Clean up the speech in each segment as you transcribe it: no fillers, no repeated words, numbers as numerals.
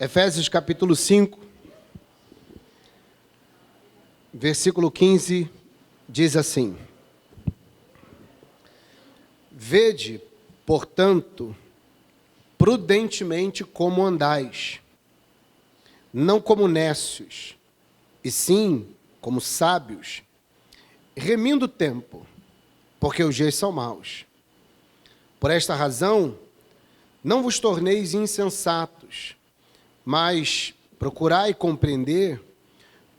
Efésios capítulo 5, versículo 15, diz assim: Vede, portanto, prudentemente como andais, não como necios, e sim como sábios, remindo o tempo, porque os dias são maus. Por esta razão, não vos torneis insensatos, mas procurai compreender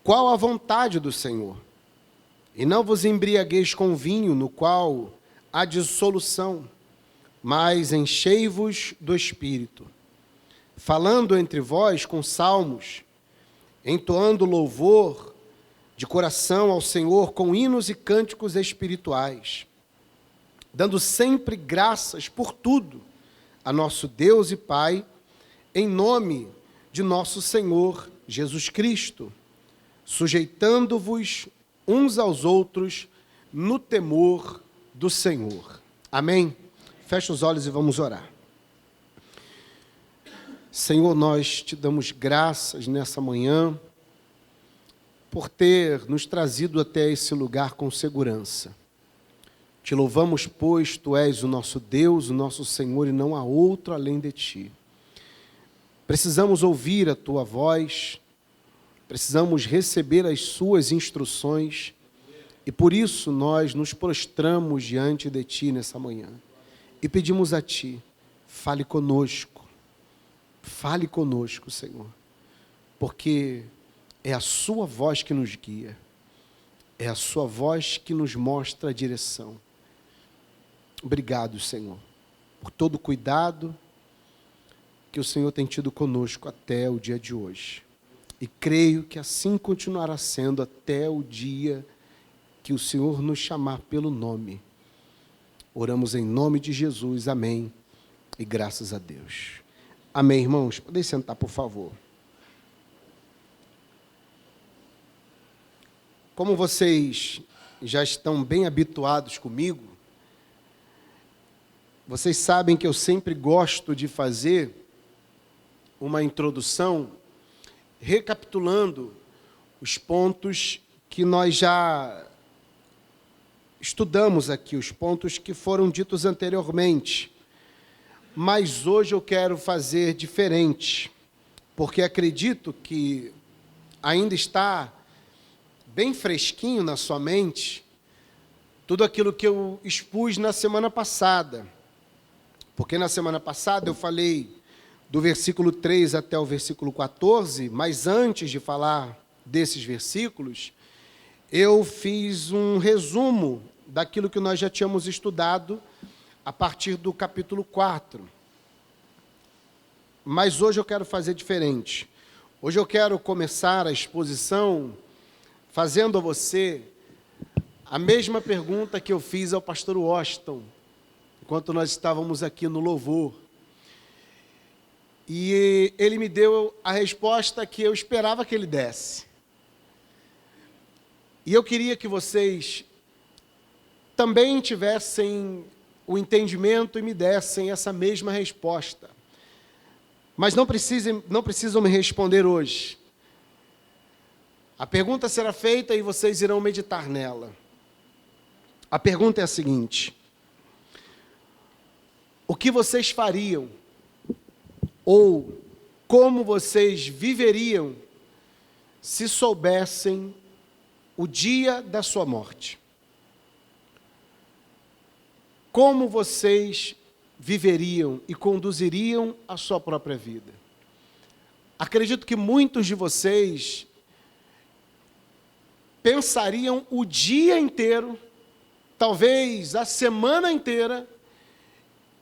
qual a vontade do Senhor. E não vos embriagueis com vinho, no qual há dissolução, mas enchei-vos do Espírito, falando entre vós com salmos, entoando louvor de coração ao Senhor com hinos e cânticos espirituais, dando sempre graças por tudo a nosso Deus e Pai, em nome de nosso Senhor Jesus Cristo, sujeitando-vos uns aos outros no temor do Senhor. Amém? Feche os olhos e vamos orar. Senhor, nós te damos graças nessa manhã por ter nos trazido até esse lugar com segurança. Te louvamos, pois tu és o nosso Deus, o nosso Senhor, e não há outro além de ti. Precisamos ouvir a tua voz, precisamos receber as suas instruções, e por isso nós nos prostramos diante de ti nessa manhã e pedimos a ti: fale conosco, Senhor, porque é a sua voz que nos guia, é a sua voz que nos mostra a direção. Obrigado, Senhor, por todo o cuidado que o Senhor tem tido conosco até o dia de hoje. E creio que assim continuará sendo até o dia que o Senhor nos chamar pelo nome. Oramos em nome de Jesus, amém, e graças a Deus. Amém, irmãos? Podem sentar, por favor. Como vocês já estão bem habituados comigo, vocês sabem que eu sempre gosto de fazer uma introdução recapitulando os pontos que nós já estudamos aqui, os pontos que foram ditos anteriormente. Mas hoje eu quero fazer diferente, porque acredito que ainda está bem fresquinho na sua mente tudo aquilo que eu expus na semana passada. Porque na semana passada eu falei do versículo 3 até o versículo 14, mas antes de falar desses versículos, eu fiz um resumo daquilo que nós já tínhamos estudado a partir do capítulo 4. Mas hoje eu quero fazer diferente. Hoje eu quero começar a exposição fazendo a você a mesma pergunta que eu fiz ao pastor Washington, enquanto nós estávamos aqui no louvor. E ele me deu a resposta que eu esperava que ele desse. E eu queria que vocês também tivessem o entendimento e me dessem essa mesma resposta. Mas não precisam me responder hoje. A pergunta será feita e vocês irão meditar nela. A pergunta é a seguinte: o que vocês fariam ou como vocês viveriam se soubessem o dia da sua morte? Como vocês viveriam e conduziriam a sua própria vida? Acredito que muitos de vocês pensariam o dia inteiro, talvez a semana inteira,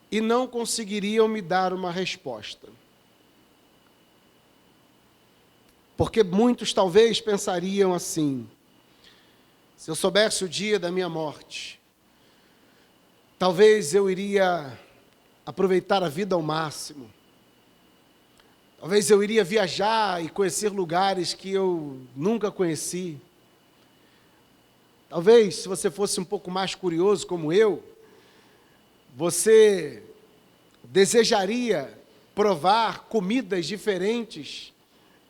e não conseguiriam me dar uma resposta. Porque muitos talvez pensariam assim: se eu soubesse o dia da minha morte, talvez eu iria aproveitar a vida ao máximo. Talvez eu iria viajar e conhecer lugares que eu nunca conheci. Talvez, se você fosse um pouco mais curioso como eu, você desejaria provar comidas diferentes,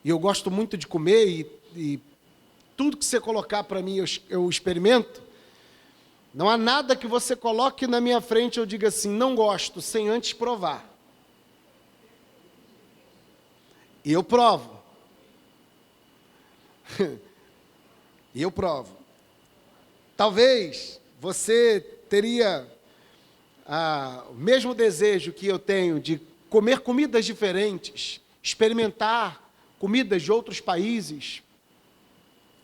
e eu gosto muito de comer, e tudo que você colocar para mim eu experimento. Não há nada que você coloque na minha frente e eu diga assim, não gosto, sem antes provar. E eu provo. E eu provo. Talvez você teria o mesmo desejo que eu tenho de comer comidas diferentes, experimentar comidas de outros países,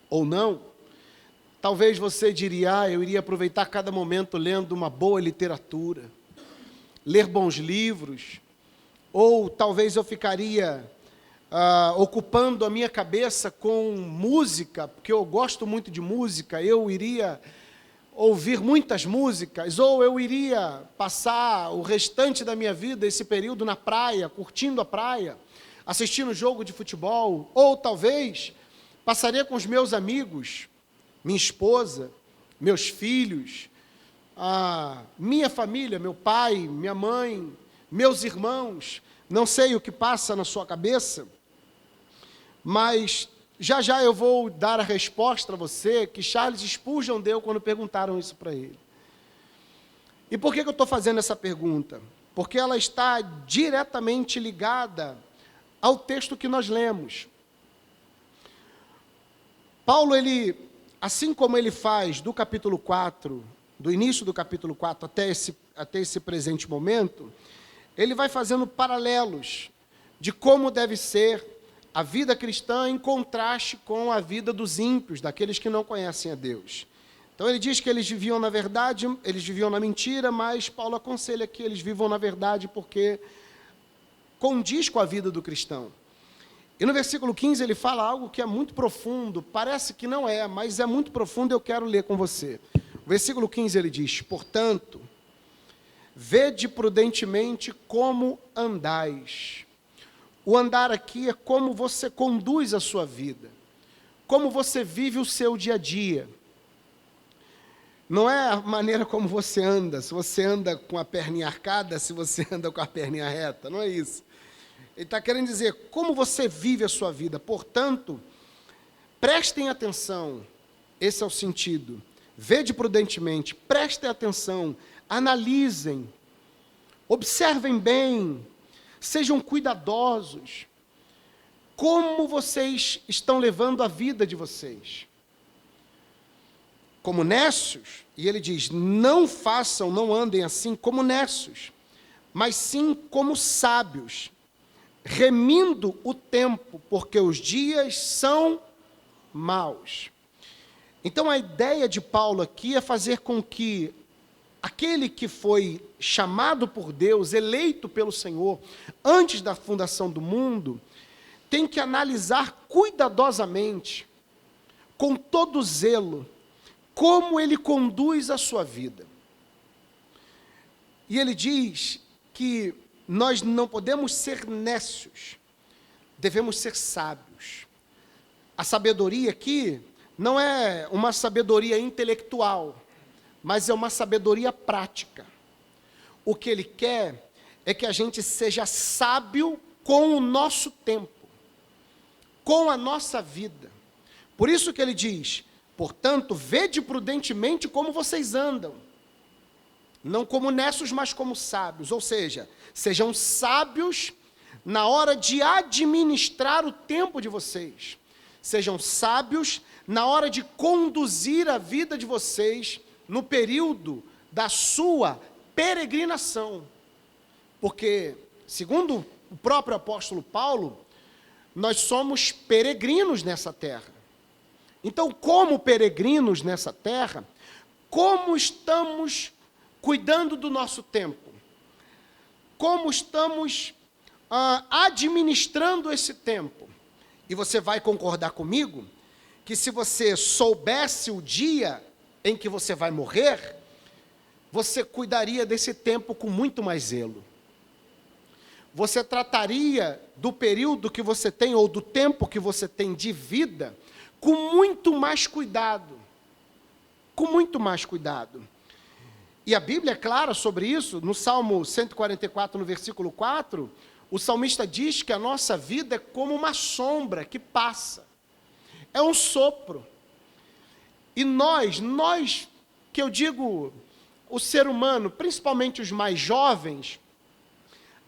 ou não. Talvez você diria, eu iria aproveitar cada momento lendo uma boa literatura, ler bons livros, ou talvez eu ficaria ocupando a minha cabeça com música, porque eu gosto muito de música, eu iria ouvir muitas músicas, ou eu iria passar o restante da minha vida, esse período na praia, curtindo a praia, assistindo jogo de futebol, ou talvez passaria com os meus amigos, minha esposa, meus filhos, minha família, meu pai, minha mãe, meus irmãos. Não sei o que passa na sua cabeça, mas já eu vou dar a resposta a você que Charles Spurgeon deu quando perguntaram isso para ele. E por que eu estou fazendo essa pergunta? Porque ela está diretamente ligada ao texto que nós lemos. Paulo, assim como ele faz do capítulo 4, do início do capítulo 4 até esse presente momento, ele vai fazendo paralelos de como deve ser a vida cristã em contraste com a vida dos ímpios, daqueles que não conhecem a Deus. Então ele diz que eles viviam na verdade, eles viviam na mentira, mas Paulo aconselha que eles vivam na verdade porque condiz com a vida do cristão. E no versículo 15 ele fala algo que é muito profundo, parece que não é, mas é muito profundo e eu quero ler com você. O versículo 15 ele diz, portanto, vede prudentemente como andais. O andar aqui é como você conduz a sua vida, como você vive o seu dia a dia. Não é a maneira como você anda, se você anda com a perninha arcada, se você anda com a perninha reta, não é isso. Ele está querendo dizer como você vive a sua vida. Portanto, prestem atenção, esse é o sentido. Vede prudentemente, prestem atenção, analisem, observem bem, sejam cuidadosos. Como vocês estão levando a vida de vocês? Como nécios, e ele diz, não façam, não andem assim como nécios, mas sim como sábios, remindo o tempo, porque os dias são maus. Então a ideia de Paulo aqui é fazer com que aquele que foi chamado por Deus, eleito pelo Senhor, antes da fundação do mundo, tem que analisar cuidadosamente, com todo zelo, como ele conduz a sua vida. E ele diz que nós não podemos ser nécios, devemos ser sábios. A sabedoria aqui não é uma sabedoria intelectual, mas é uma sabedoria prática. O que ele quer é que a gente seja sábio com o nosso tempo, com a nossa vida. Por isso que ele diz, portanto, vede prudentemente como vocês andam, não como nécios, mas como sábios, ou seja, sejam sábios na hora de administrar o tempo de vocês, sejam sábios na hora de conduzir a vida de vocês no período da sua peregrinação, porque, segundo o próprio apóstolo Paulo, nós somos peregrinos nessa terra. Então, como peregrinos nessa terra, como estamos cuidando do nosso tempo? Como estamos administrando esse tempo? E você vai concordar comigo que se você soubesse o dia em que você vai morrer, você cuidaria desse tempo com muito mais zelo. Você trataria do período que você tem, ou do tempo que você tem de vida, com muito mais cuidado. Com muito mais cuidado. E a Bíblia é clara sobre isso. No Salmo 144, no versículo 4, O salmista diz que a nossa vida é como uma sombra que passa. É um sopro. E nós, que eu digo, o ser humano, principalmente os mais jovens,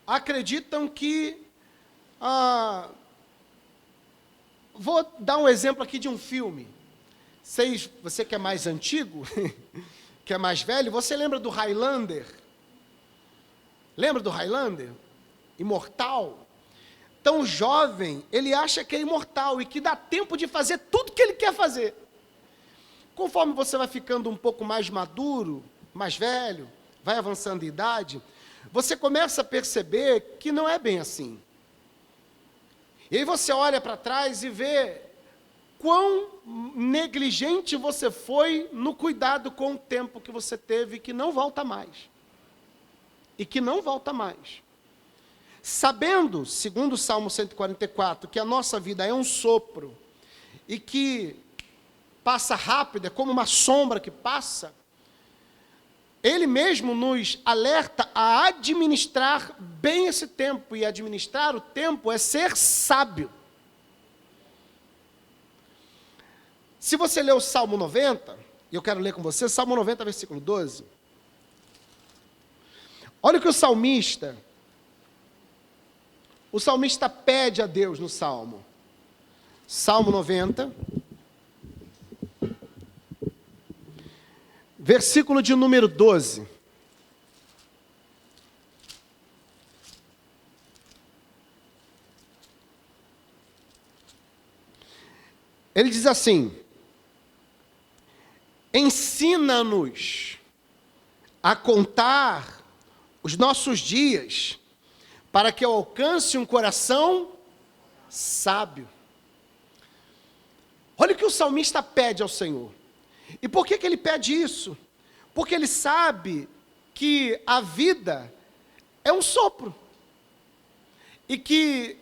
acreditam que... vou dar um exemplo aqui de um filme. Você que é mais antigo, que é mais velho, você lembra do Highlander? Lembra do Highlander? Imortal. Então o jovem, ele acha que é imortal e que dá tempo de fazer tudo que ele quer fazer. Conforme você vai ficando um pouco mais maduro, mais velho, vai avançando em idade, você começa a perceber que não é bem assim. E aí você olha para trás e vê quão negligente você foi no cuidado com o tempo que você teve, que não volta mais. E que não volta mais. Sabendo, segundo o Salmo 144, que a nossa vida é um sopro e que passa rápido, é como uma sombra que passa, ele mesmo nos alerta a administrar bem esse tempo, e administrar o tempo é ser sábio. Se você ler o Salmo 90, e eu quero ler com você, Salmo 90, versículo 12, olha o que o salmista pede a Deus no Salmo. Salmo 90, versículo de número 12. Ele diz assim: ensina-nos a contar os nossos dias, para que eu alcance um coração sábio. Olha o que o salmista pede ao Senhor. E por que ele pede isso? Porque ele sabe que a vida é um sopro. E que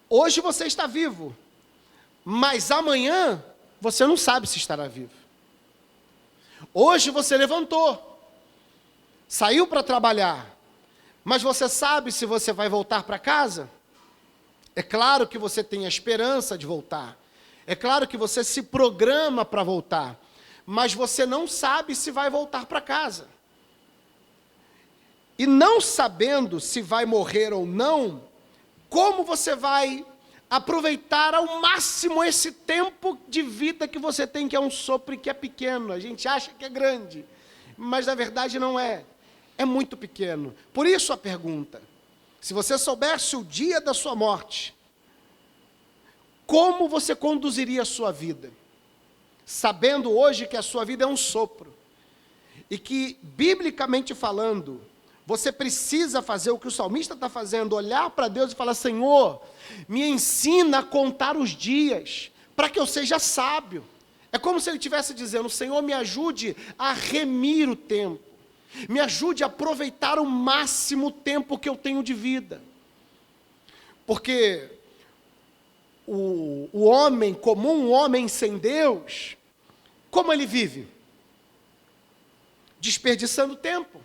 hoje você está vivo, mas amanhã você não sabe se estará vivo. Hoje você levantou, saiu para trabalhar, mas você sabe se você vai voltar para casa? É claro que você tem a esperança de voltar. É claro que você se programa para voltar. Mas você não sabe se vai voltar para casa. E não sabendo se vai morrer ou não, como você vai aproveitar ao máximo esse tempo de vida que você tem, que é um sopro e que é pequeno. A gente acha que é grande, mas na verdade não é. É muito pequeno. Por isso a pergunta: se você soubesse o dia da sua morte, como você conduziria a sua vida? Sabendo hoje que a sua vida é um sopro, e que, biblicamente falando, você precisa fazer o que o salmista está fazendo, olhar para Deus e falar: Senhor, me ensina a contar os dias, para que eu seja sábio. É como se ele estivesse dizendo: Senhor, me ajude a remir o tempo, me ajude a aproveitar o máximo o tempo que eu tenho de vida. Porque o homem comum, o homem sem Deus, como ele vive? Desperdiçando tempo.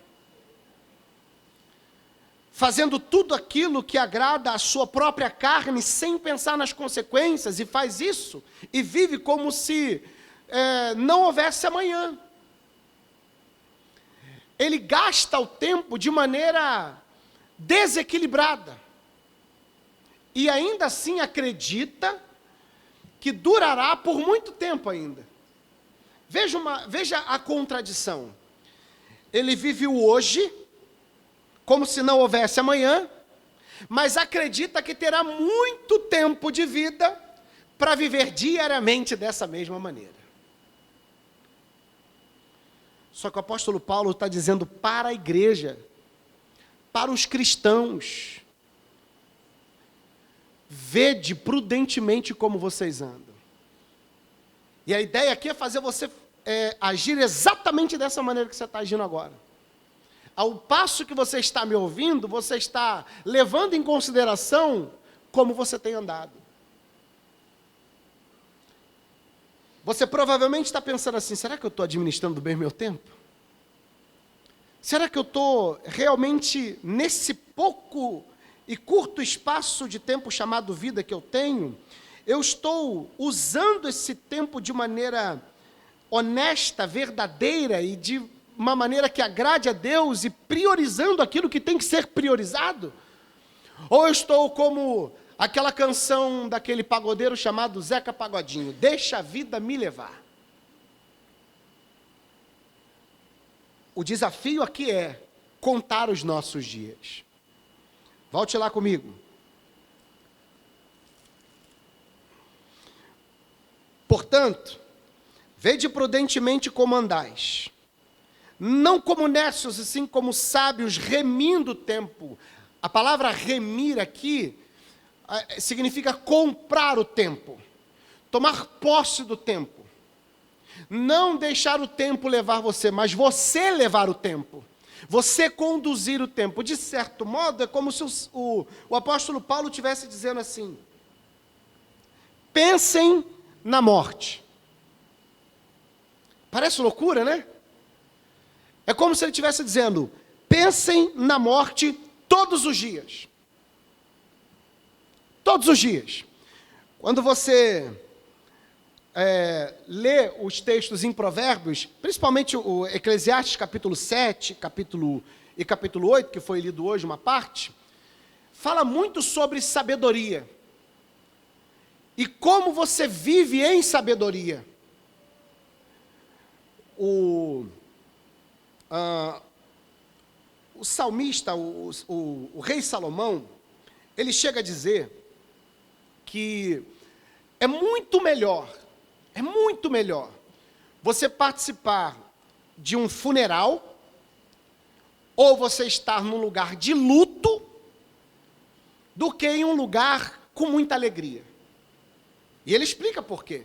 Fazendo tudo aquilo que agrada à sua própria carne, sem pensar nas consequências, e faz isso, e vive como se não houvesse amanhã. Ele gasta o tempo de maneira desequilibrada. E ainda assim acredita que durará por muito tempo ainda. Veja a contradição. Ele vive o hoje, como se não houvesse amanhã, mas acredita que terá muito tempo de vida para viver diariamente dessa mesma maneira. Só que o apóstolo Paulo está dizendo para a igreja, para os cristãos: vede prudentemente como vocês andam. E a ideia aqui é fazer você agir exatamente dessa maneira que você está agindo agora. Ao passo que você está me ouvindo, você está levando em consideração como você tem andado. Você provavelmente está pensando assim: será que eu estou administrando bem o meu tempo? Será que eu estou realmente, nesse pouco e curto espaço de tempo chamado vida que eu tenho, eu estou usando esse tempo de maneira honesta, verdadeira e de uma maneira que agrade a Deus e priorizando aquilo que tem que ser priorizado? Ou eu estou como aquela canção daquele pagodeiro chamado Zeca Pagodinho, deixa a vida me levar? O desafio aqui é contar os nossos dias. Volte lá comigo. Portanto, vede prudentemente como andais, não como necios, assim como sábios, remindo o tempo. A palavra remir aqui significa comprar o tempo, tomar posse do tempo. Não deixar o tempo levar você, mas você levar o tempo. Você conduzir o tempo. De certo modo, é como se o apóstolo Paulo estivesse dizendo assim: pensem na morte. Parece loucura, né? É como se ele estivesse dizendo: pensem na morte todos os dias. Todos os dias. Quando você lê os textos em Provérbios, principalmente o Eclesiastes capítulo 7, capítulo 8, que foi lido hoje uma parte, fala muito sobre sabedoria. E como você vive em sabedoria. O salmista, o rei Salomão, ele chega a dizer que é muito melhor você participar de um funeral ou você estar num lugar de luto do que em um lugar com muita alegria. E ele explica por quê.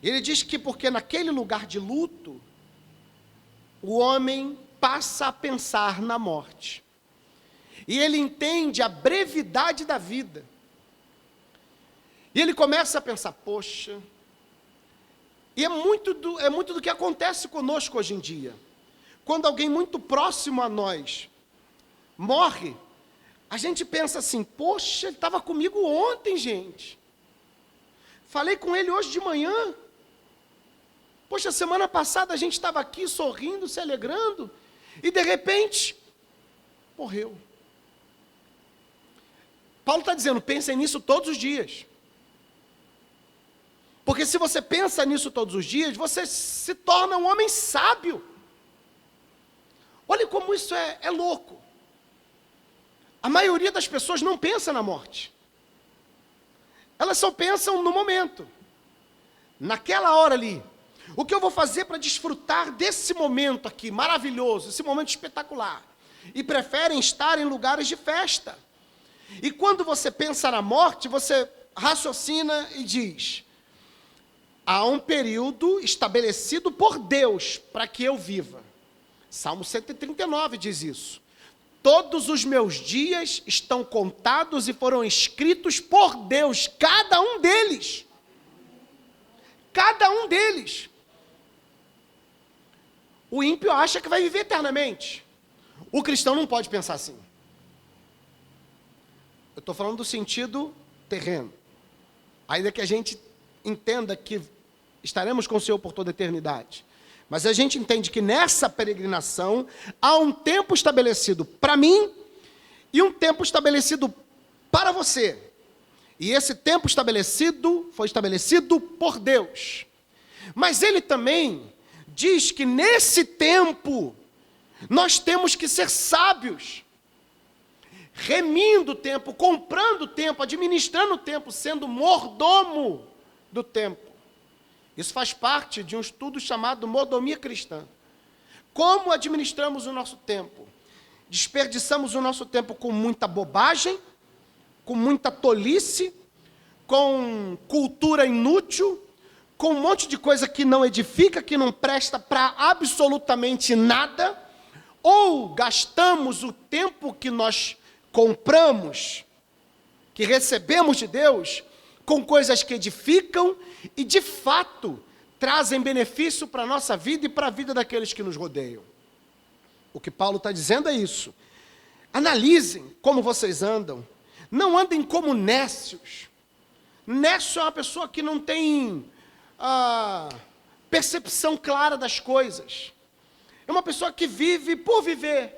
Ele diz que porque naquele lugar de luto, o homem passa a pensar na morte. E ele entende a brevidade da vida. E ele começa a pensar, poxa, e é muito do que acontece conosco hoje em dia. Quando alguém muito próximo a nós morre, a gente pensa assim, poxa, ele estava comigo ontem, gente. Falei com ele hoje de manhã. Poxa, semana passada a gente estava aqui sorrindo, se alegrando, e de repente, morreu. Paulo está dizendo, pensem nisso todos os dias. Porque se você pensa nisso todos os dias, você se torna um homem sábio. Olha como isso é louco. A maioria das pessoas não pensa na morte. Elas só pensam no momento. Naquela hora ali. O que eu vou fazer para desfrutar desse momento aqui, maravilhoso, esse momento espetacular? E preferem estar em lugares de festa. E quando você pensa na morte, você raciocina e diz, há um período estabelecido por Deus para que eu viva. Salmo 139 diz isso. Todos os meus dias estão contados e foram escritos por Deus, cada um deles. Cada um deles. O ímpio acha que vai viver eternamente. O cristão não pode pensar assim. Eu estou falando do sentido terreno. Ainda que a gente entenda que estaremos com o Senhor por toda a eternidade. Mas a gente entende que nessa peregrinação há um tempo estabelecido para mim e um tempo estabelecido para você. E esse tempo estabelecido foi estabelecido por Deus. Mas ele também diz que nesse tempo nós temos que ser sábios. Remindo o tempo, comprando o tempo, administrando o tempo, sendo mordomo do tempo. Isso faz parte de um estudo chamado mordomia cristã. Como administramos o nosso tempo? Desperdiçamos o nosso tempo com muita bobagem, com muita tolice, com cultura inútil, com um monte de coisa que não edifica, que não presta para absolutamente nada, ou gastamos o tempo que nós compramos, que recebemos de Deus, com coisas que edificam e, de fato, trazem benefício para a nossa vida e para a vida daqueles que nos rodeiam. O que Paulo está dizendo é isso. Analisem como vocês andam. Não andem como nécios. Nécio é uma pessoa que não tem percepção clara das coisas. É uma pessoa que vive por viver.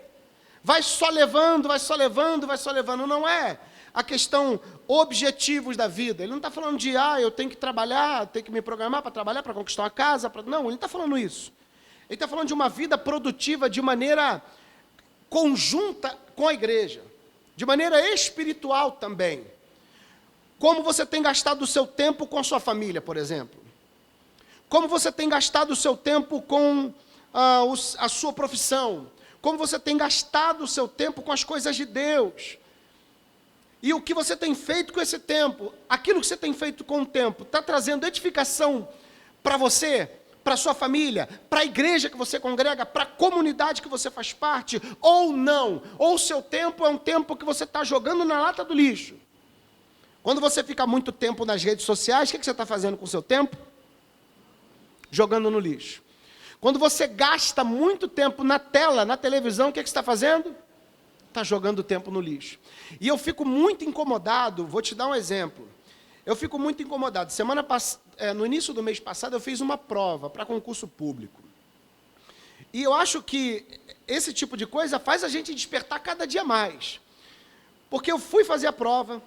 Vai só levando, vai só levando, vai só levando. Não é a questão objetivos da vida. Ele não está falando de, eu tenho que trabalhar, tenho que me programar para trabalhar, para conquistar uma casa. Não, ele não está falando isso. Ele está falando de uma vida produtiva de maneira conjunta com a igreja. De maneira espiritual também. Como você tem gastado o seu tempo com a sua família, por exemplo. Como você tem gastado o seu tempo com a sua profissão. Como você tem gastado o seu tempo com as coisas de Deus. E o que você tem feito com esse tempo. Aquilo que você tem feito com o tempo. Está trazendo edificação para você, para a sua família, para a igreja que você congrega, para a comunidade que você faz parte, ou não. Ou o seu tempo é um tempo que você está jogando na lata do lixo. Quando você fica muito tempo nas redes sociais, o que você está fazendo com o seu tempo? Jogando no lixo. Quando você gasta muito tempo na tela, na televisão, o que você está fazendo? Está jogando o tempo no lixo. E eu fico muito incomodado, vou te dar um exemplo. Eu fico muito incomodado. No início do mês passado, eu fiz uma prova para concurso público. E eu acho que esse tipo de coisa faz a gente despertar cada dia mais. Porque eu fui fazer a prova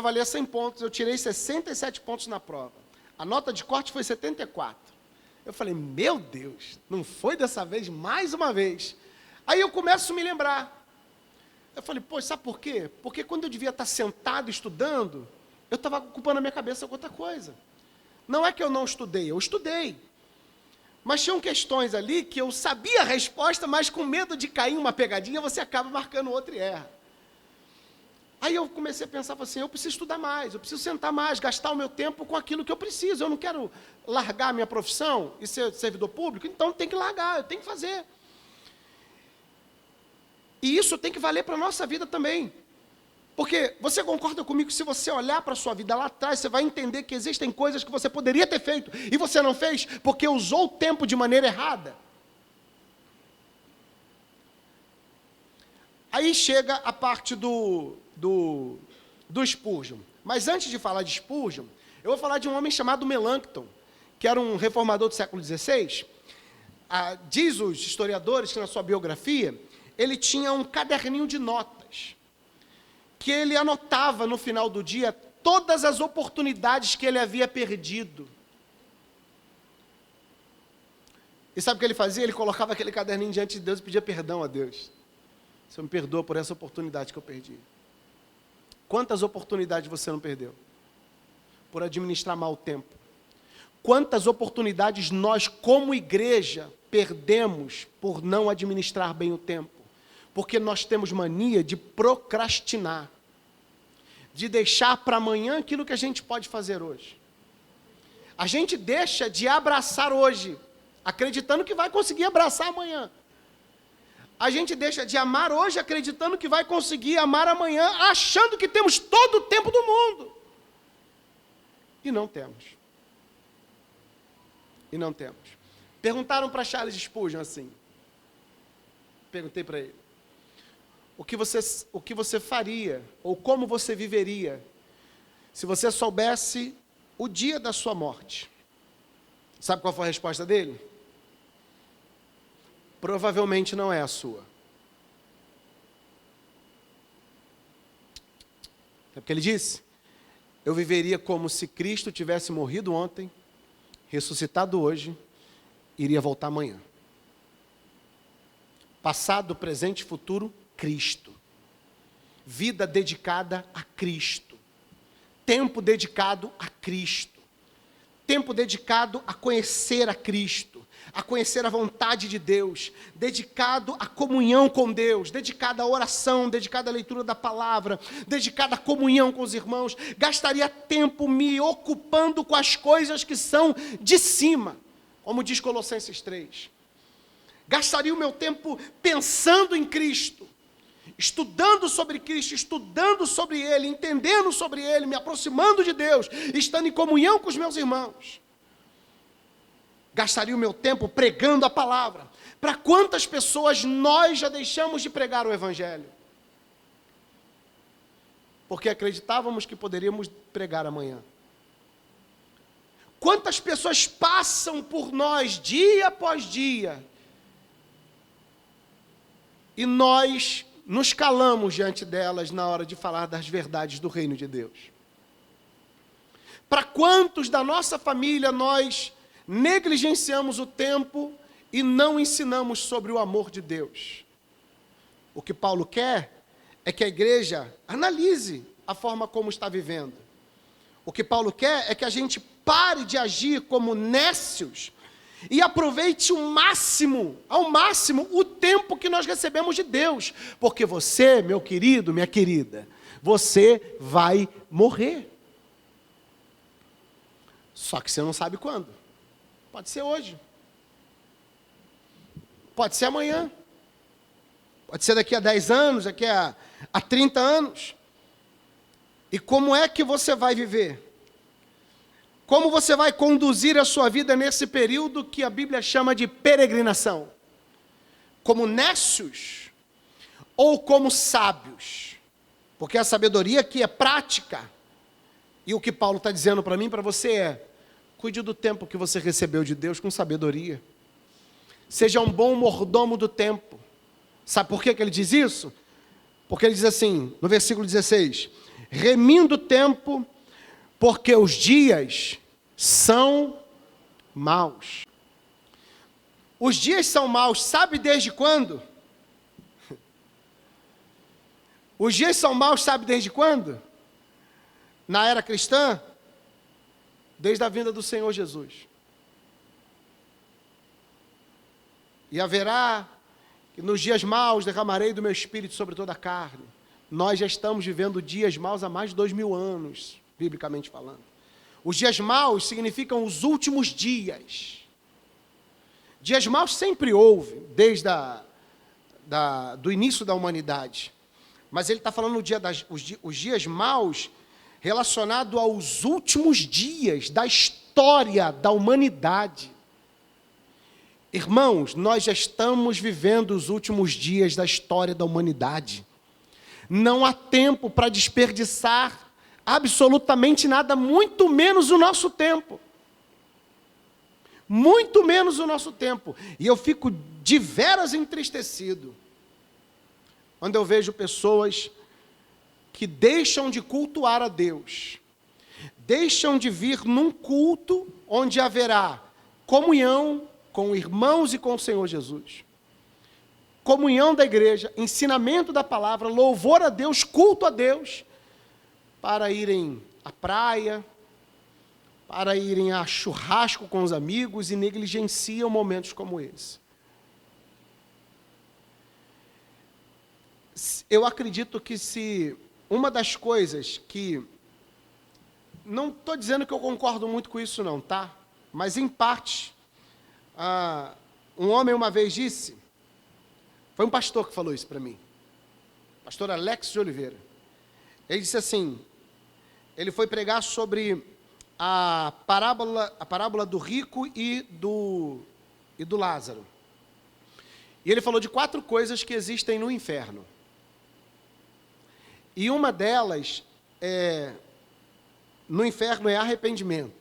valia 100 pontos, eu tirei 67 pontos na prova. A nota de corte foi 74. Eu falei, meu Deus, não foi dessa vez, mais uma vez. Aí eu começo a me lembrar. Eu falei, sabe por quê? Porque quando eu devia estar sentado estudando, eu estava ocupando a minha cabeça com outra coisa. Não é que eu não estudei, eu estudei. Mas tinham questões ali que eu sabia a resposta, mas com medo de cair em uma pegadinha, você acaba marcando outra e erra. Aí eu comecei a pensar assim, eu preciso estudar mais, eu preciso sentar mais, gastar o meu tempo com aquilo que eu preciso. Eu não quero largar a minha profissão e ser servidor público, então tem que largar, eu tenho que fazer. E isso tem que valer para a nossa vida também. Porque você concorda comigo que se você olhar para a sua vida lá atrás, você vai entender que existem coisas que você poderia ter feito e você não fez porque usou o tempo de maneira errada? Aí chega a parte do Spurgeon. Mas antes de falar de Spurgeon, eu vou falar de um homem chamado Melanchthon, que era um reformador do século XVI. Diz os historiadores que na sua biografia, ele tinha um caderninho de notas, que ele anotava no final do dia todas as oportunidades que ele havia perdido. E sabe o que ele fazia? Ele colocava aquele caderninho diante de Deus e pedia perdão a Deus. Senhor, me perdoa por essa oportunidade que eu perdi. Quantas oportunidades você não perdeu? Por administrar mal o tempo. Quantas oportunidades nós, como igreja, perdemos por não administrar bem o tempo? Porque nós temos mania de procrastinar. De deixar para amanhã aquilo que a gente pode fazer hoje. A gente deixa de abraçar hoje, acreditando que vai conseguir abraçar amanhã. A gente deixa de amar hoje, acreditando que vai conseguir amar amanhã, achando que temos todo o tempo do mundo. E não temos. E não temos. Perguntaram para Charles Spurgeon assim. Perguntei para ele. O que você faria, ou como você viveria, se você soubesse o dia da sua morte? Sabe qual foi a resposta dele? Provavelmente não é a sua. Sabe o que ele disse? Eu viveria como se Cristo tivesse morrido ontem, ressuscitado hoje, iria voltar amanhã. Passado, presente e futuro, Cristo. Vida dedicada a Cristo. Tempo dedicado a Cristo. Tempo dedicado a conhecer a Cristo. A conhecer a vontade de Deus, dedicado à comunhão com Deus, dedicado à oração, dedicado à leitura da palavra, dedicado à comunhão com os irmãos, gastaria tempo me ocupando com as coisas que são de cima, como diz Colossenses 3. Gastaria o meu tempo pensando em Cristo, estudando sobre Cristo, estudando sobre Ele, entendendo sobre Ele, me aproximando de Deus, estando em comunhão com os meus irmãos. Gastaria o meu tempo pregando a palavra, Para quantas pessoas nós já deixamos de pregar o Evangelho? Porque acreditávamos que poderíamos pregar amanhã. Quantas pessoas passam por nós dia após dia e nós nos calamos diante delas na hora de falar das verdades do reino de Deus? Para quantos da nossa família nós negligenciamos o tempo e não ensinamos sobre o amor de Deus? O que Paulo quer é que a igreja analise a forma como está vivendo. O que Paulo quer é que a gente pare de agir como nécios e aproveite ao máximo, o tempo que nós recebemos de Deus. Porque você, meu querido, minha querida, você vai morrer. Só que você não sabe quando. Pode ser hoje. Pode ser amanhã. Pode ser daqui a 10 anos, daqui a 30 anos. E como é que você vai viver? Como você vai conduzir a sua vida nesse período que a Bíblia chama de peregrinação? Como nécios ou como sábios? Porque a sabedoria aqui é prática. E o que Paulo está dizendo para mim e para você é: cuide do tempo que você recebeu de Deus com sabedoria. Seja um bom mordomo do tempo. Sabe por que ele diz isso? Porque ele diz assim, no versículo 16: remindo o tempo, porque os dias são maus. Os dias são maus, sabe desde quando? Os dias são maus, sabe desde quando? Na era cristã, desde a vinda do Senhor Jesus. E haverá, que nos dias maus derramarei do meu espírito sobre toda a carne. Nós já estamos vivendo dias maus há mais de 2000 anos, biblicamente falando. Os dias maus significam os últimos dias. Dias maus sempre houve, desde do início da humanidade. Mas ele está falando os dias maus relacionado aos últimos dias da história da humanidade. Irmãos, nós já estamos vivendo os últimos dias da história da humanidade. Não há tempo para desperdiçar absolutamente nada, muito menos o nosso tempo. Muito menos o nosso tempo. E eu fico de veras entristecido quando eu vejo pessoas que deixam de cultuar a Deus, deixam de vir num culto onde haverá comunhão com irmãos e com o Senhor Jesus. Comunhão da igreja, ensinamento da palavra, louvor a Deus, culto a Deus, para irem à praia, para irem a churrasco com os amigos e negligenciam momentos como esse. Eu acredito que se uma das coisas que... Não estou dizendo que eu concordo muito com isso não, tá? Mas em parte, um homem uma vez disse, foi um pastor que falou isso para mim, pastor Alex de Oliveira. Ele disse assim, ele foi pregar sobre a parábola do rico e do Lázaro. E ele falou de 4 coisas que existem no inferno. E uma delas, no inferno, é arrependimento.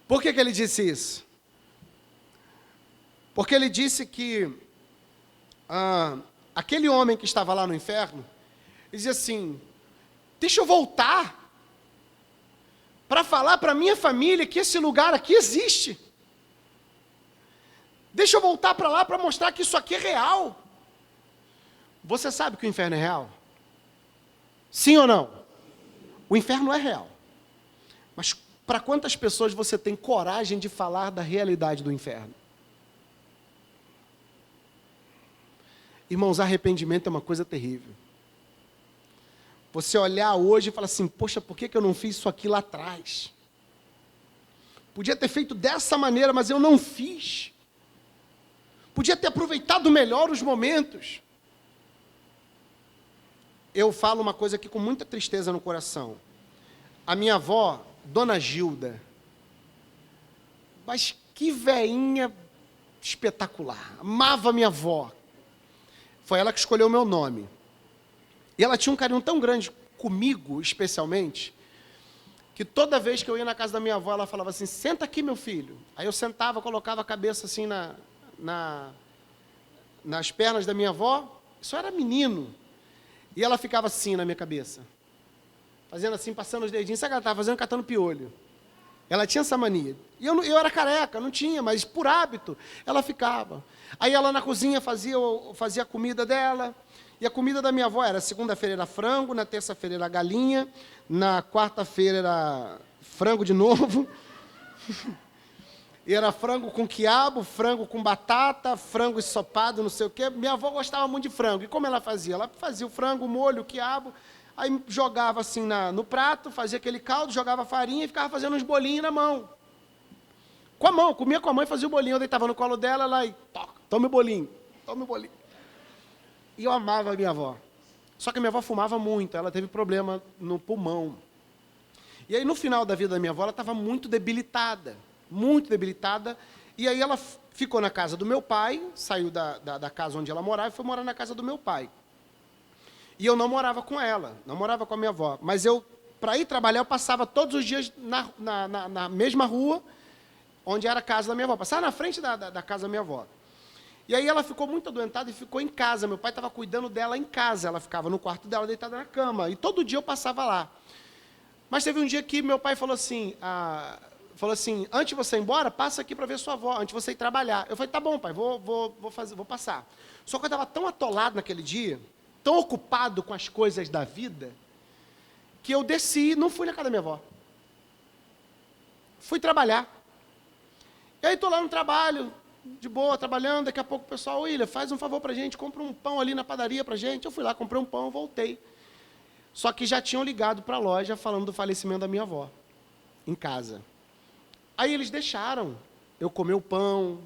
Por que ele disse isso? Porque ele disse que aquele homem que estava lá no inferno, ele dizia assim, deixa eu voltar para falar para a minha família que esse lugar aqui existe. Deixa eu voltar para lá para mostrar que isso aqui é real. Você sabe que o inferno é real? Sim ou não? O inferno é real. Mas para quantas pessoas você tem coragem de falar da realidade do inferno? Irmãos, arrependimento é uma coisa terrível. Você olhar hoje e falar assim, poxa, por que eu não fiz isso aqui lá atrás? Podia ter feito dessa maneira, mas eu não fiz. Podia ter aproveitado melhor os momentos. Eu falo uma coisa aqui com muita tristeza no coração. A minha avó, Dona Gilda, mas Que veinha espetacular. Amava minha avó. Foi ela que escolheu o meu nome. E ela tinha um carinho tão grande comigo, especialmente, que toda vez que eu ia na casa da minha avó, ela falava assim, senta aqui, meu filho. Aí eu sentava, colocava a cabeça assim nas pernas da minha avó. Isso era menino. E ela ficava assim na minha cabeça. Fazendo assim, passando os dedinhos. Sabe o que ela estava fazendo? Catando piolho. Ela tinha essa mania. E eu era careca, não tinha, mas por hábito, ela ficava. Aí ela na cozinha fazia a comida dela. E a comida da minha avó era, segunda-feira era frango, na terça-feira era galinha, na quarta-feira era frango de novo. E era frango com quiabo, frango com batata, frango ensopado, não sei o quê. Minha avó gostava muito de frango. E como ela fazia? Ela fazia o frango, o molho, o quiabo, aí jogava assim no prato, fazia aquele caldo, jogava farinha e ficava fazendo uns bolinhos na mão. Com a mão, comia com a mão e fazia o bolinho. Eu deitava no colo dela, ela e toma o bolinho, toma o bolinho. E eu amava a minha avó. Só que a minha avó fumava muito, ela teve problema no pulmão. E aí, no final da vida da minha avó, ela estava muito debilitada. E aí ela ficou na casa do meu pai, saiu da casa onde ela morava e foi morar na casa do meu pai. E eu não morava com ela, não morava com a minha avó. Mas eu, para ir trabalhar, eu passava todos os dias na mesma rua, onde era a casa da minha avó. Passava na frente da casa da minha avó. E aí ela ficou muito adoentada e ficou em casa. Meu pai estava cuidando dela em casa. Ela ficava no quarto dela, deitada na cama. E todo dia eu passava lá. Mas teve um dia que meu pai falou assim, antes de você ir embora, passa aqui para ver sua avó, antes de você ir trabalhar. Eu falei, tá bom, pai, vou passar. Só que eu estava tão atolado naquele dia, tão ocupado com as coisas da vida, que eu desci e não fui na casa da minha avó. Fui trabalhar. E aí estou lá no trabalho, de boa, trabalhando, daqui a pouco o pessoal, William, faz um favor para a gente, compra um pão ali na padaria para a gente. Eu fui lá, comprei um pão, voltei. Só que já tinham ligado para a loja falando do falecimento da minha avó, em casa. Aí eles deixaram eu comer o pão,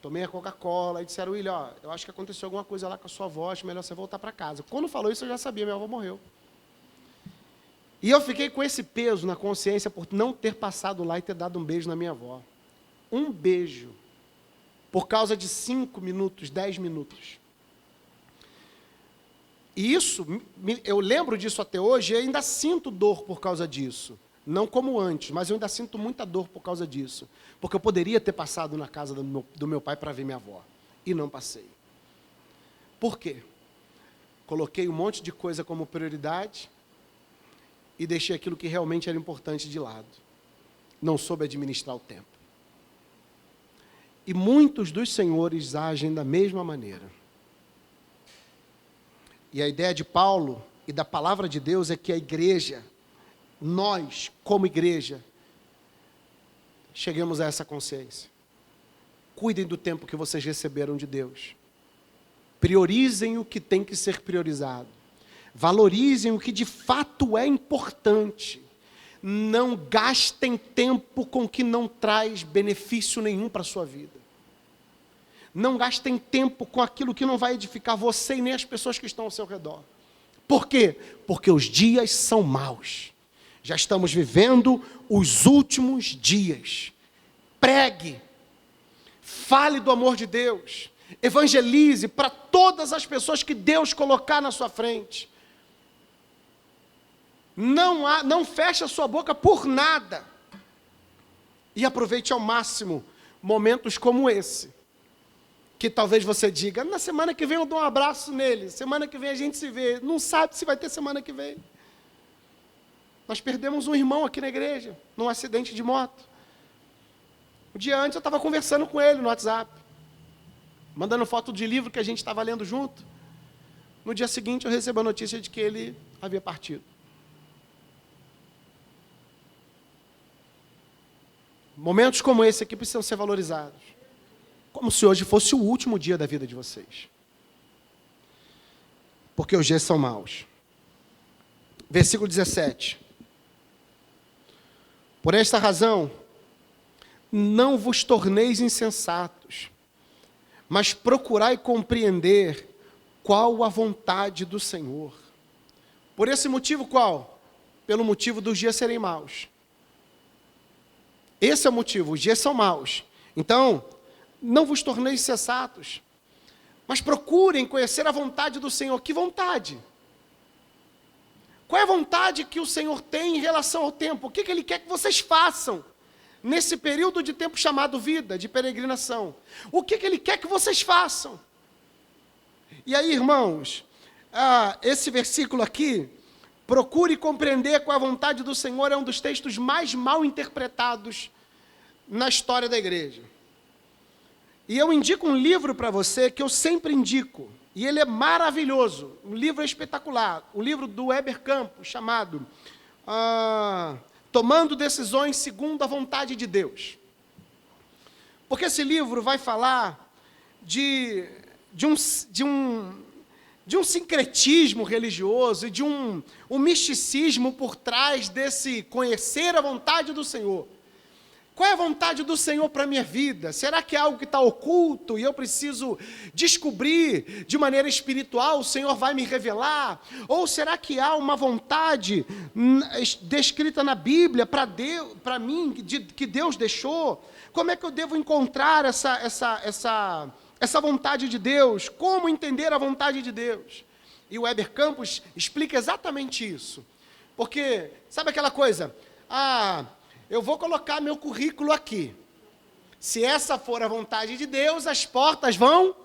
tomei a Coca-Cola, e disseram, William, eu acho que aconteceu alguma coisa lá com a sua avó, acho melhor você voltar para casa. Quando falou isso, eu já sabia, minha avó morreu. E eu fiquei com esse peso na consciência por não ter passado lá e ter dado um beijo na minha avó. Um beijo. Por causa de 5 minutos, 10 minutos. E isso, eu lembro disso até hoje e ainda sinto dor por causa disso. Não como antes, mas eu ainda sinto muita dor por causa disso. Porque eu poderia ter passado na casa do meu pai para ver minha avó. E não passei. Por quê? Coloquei um monte de coisa como prioridade e deixei aquilo que realmente era importante de lado. Não soube administrar o tempo. E muitos dos senhores agem da mesma maneira. E a ideia de Paulo e da palavra de Deus é que a igreja, nós, como igreja, cheguemos a essa consciência. Cuidem do tempo que vocês receberam de Deus. Priorizem o que tem que ser priorizado. Valorizem o que de fato é importante. Não gastem tempo com o que não traz benefício nenhum para a sua vida. Não gastem tempo com aquilo que não vai edificar você e nem as pessoas que estão ao seu redor. Por quê? Porque os dias são maus. Já estamos vivendo os últimos dias. Pregue. Fale do amor de Deus. Evangelize para todas as pessoas que Deus colocar na sua frente. Não feche a sua boca por nada. E aproveite ao máximo momentos como esse. Que talvez você diga, na semana que vem eu dou um abraço nele, semana que vem a gente se vê. Não sabe se vai ter semana que vem. Nós perdemos um irmão aqui na igreja, num acidente de moto. Um dia antes eu estava conversando com ele no WhatsApp, mandando foto de livro que a gente estava lendo junto. No dia seguinte eu recebo a notícia de que ele havia partido. Momentos como esse aqui precisam ser valorizados. Como se hoje fosse o último dia da vida de vocês. Porque os dias são maus. Versículo 17. Por esta razão, não vos torneis insensatos, mas procurai compreender qual a vontade do Senhor. Por esse motivo, qual? Pelo motivo dos dias serem maus. Esse é o motivo, os dias são maus. Então, não vos torneis sensatos, mas procurem conhecer a vontade do Senhor. Que vontade? Qual é a vontade que o Senhor tem em relação ao tempo? O que Ele quer que vocês façam nesse período de tempo chamado vida, de peregrinação? O que Ele quer que vocês façam? E aí, irmãos, esse versículo aqui, procure compreender qual é a vontade do Senhor, é um dos textos mais mal interpretados na história da igreja. E eu indico um livro para você que eu sempre indico, e ele é maravilhoso, um livro espetacular, o livro do Heber Campos, chamado Tomando Decisões Segundo a Vontade de Deus. Porque esse livro vai falar de um sincretismo religioso e de um misticismo por trás desse conhecer a vontade do Senhor. Qual é a vontade do Senhor para a minha vida? Será que é algo que está oculto e eu preciso descobrir de maneira espiritual? O Senhor vai me revelar? Ou será que há uma vontade descrita na Bíblia para mim, que Deus deixou? Como é que eu devo encontrar essa vontade de Deus? Como entender a vontade de Deus? E o Heber Campos explica exatamente isso. Porque, sabe aquela coisa? Eu vou colocar meu currículo aqui. Se essa for a vontade de Deus, as portas vão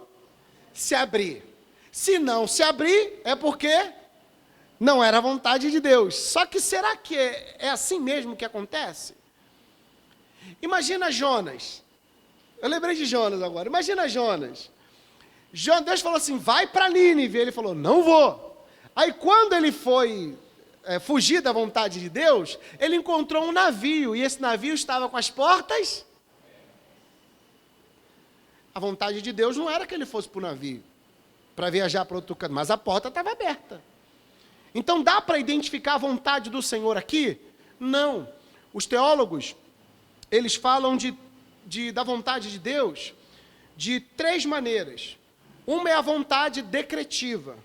se abrir. Se não se abrir, é porque não era a vontade de Deus. Só que será que é assim mesmo que acontece? Imagina Jonas. Eu lembrei de Jonas agora. Imagina Jonas. Deus falou assim, vai para Nínive. Ele falou, não vou. Aí quando ele foi fugir da vontade de Deus, ele encontrou um navio, e esse navio estava com as portas. A vontade de Deus não era que ele fosse para o navio, para viajar para outro canto, mas a porta estava aberta. Então dá para identificar a vontade do Senhor aqui? Não. Os teólogos, eles falam da vontade de Deus de 3 maneiras. Uma é a vontade decretiva.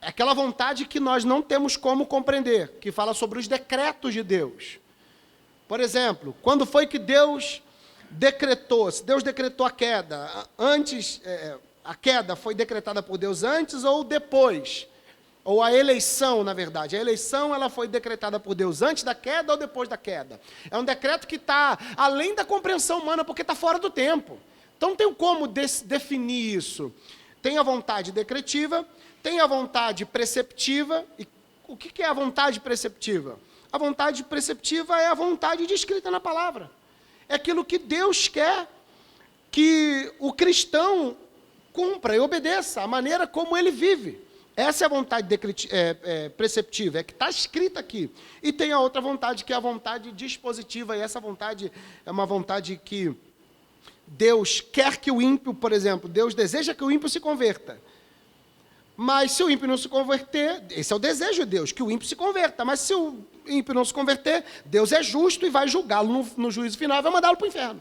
É aquela vontade que nós não temos como compreender, que fala sobre os decretos de Deus. Por exemplo, quando foi que Deus decretou? Se Deus decretou a queda, a queda foi decretada por Deus antes ou depois? Ou a eleição, na verdade. A eleição ela foi decretada por Deus antes da queda ou depois da queda? É um decreto que está além da compreensão humana, porque está fora do tempo. Então não tem como definir isso. Tem a vontade decretiva, tem a vontade preceptiva. E o que é a vontade preceptiva? A vontade preceptiva é a vontade descrita na palavra. É aquilo que Deus quer que o cristão cumpra e obedeça, a maneira como ele vive. Essa é a vontade preceptiva, é que está escrita aqui. E tem a outra vontade, que é a vontade dispositiva, e essa vontade é uma vontade que Deus quer que o ímpio, por exemplo, Deus deseja que o ímpio se converta. Mas se o ímpio não se converter, esse é o desejo de Deus, que o ímpio se converta. Mas se o ímpio não se converter, Deus é justo e vai julgá-lo no juízo final e vai mandá-lo para o inferno.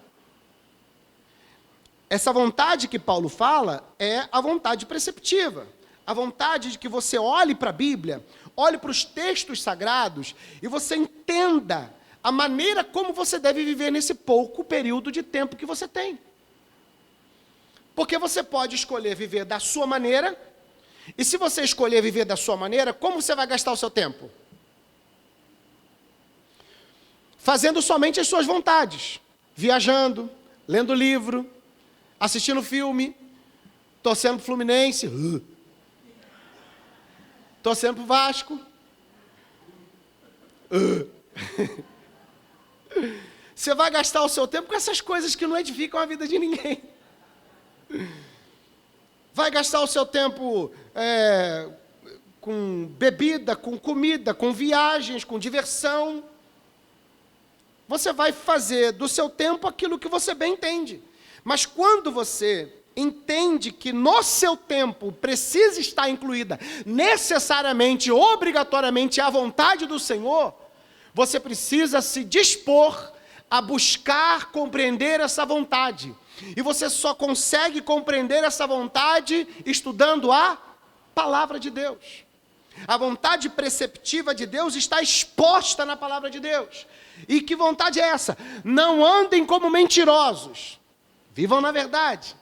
Essa vontade que Paulo fala é a vontade preceptiva. A vontade de que você olhe para a Bíblia, olhe para os textos sagrados e você entenda a maneira como você deve viver nesse pouco período de tempo que você tem. Porque você pode escolher viver da sua maneira, e se você escolher viver da sua maneira, como você vai gastar o seu tempo? Fazendo somente as suas vontades, viajando, lendo livro, assistindo filme, torcendo para o Fluminense, torcendo para o Vasco. Você vai gastar o seu tempo com essas coisas que não edificam a vida de ninguém. Vai gastar o seu tempo com bebida, com comida, com viagens, com diversão. Você vai fazer do seu tempo aquilo que você bem entende. Mas quando você entende que no seu tempo precisa estar incluída necessariamente, obrigatoriamente a vontade do Senhor, você precisa se dispor a buscar compreender essa vontade. E você só consegue compreender essa vontade estudando a palavra de Deus. A vontade preceptiva de Deus está exposta na palavra de Deus. E que vontade é essa? Não andem como mentirosos, vivam na verdade.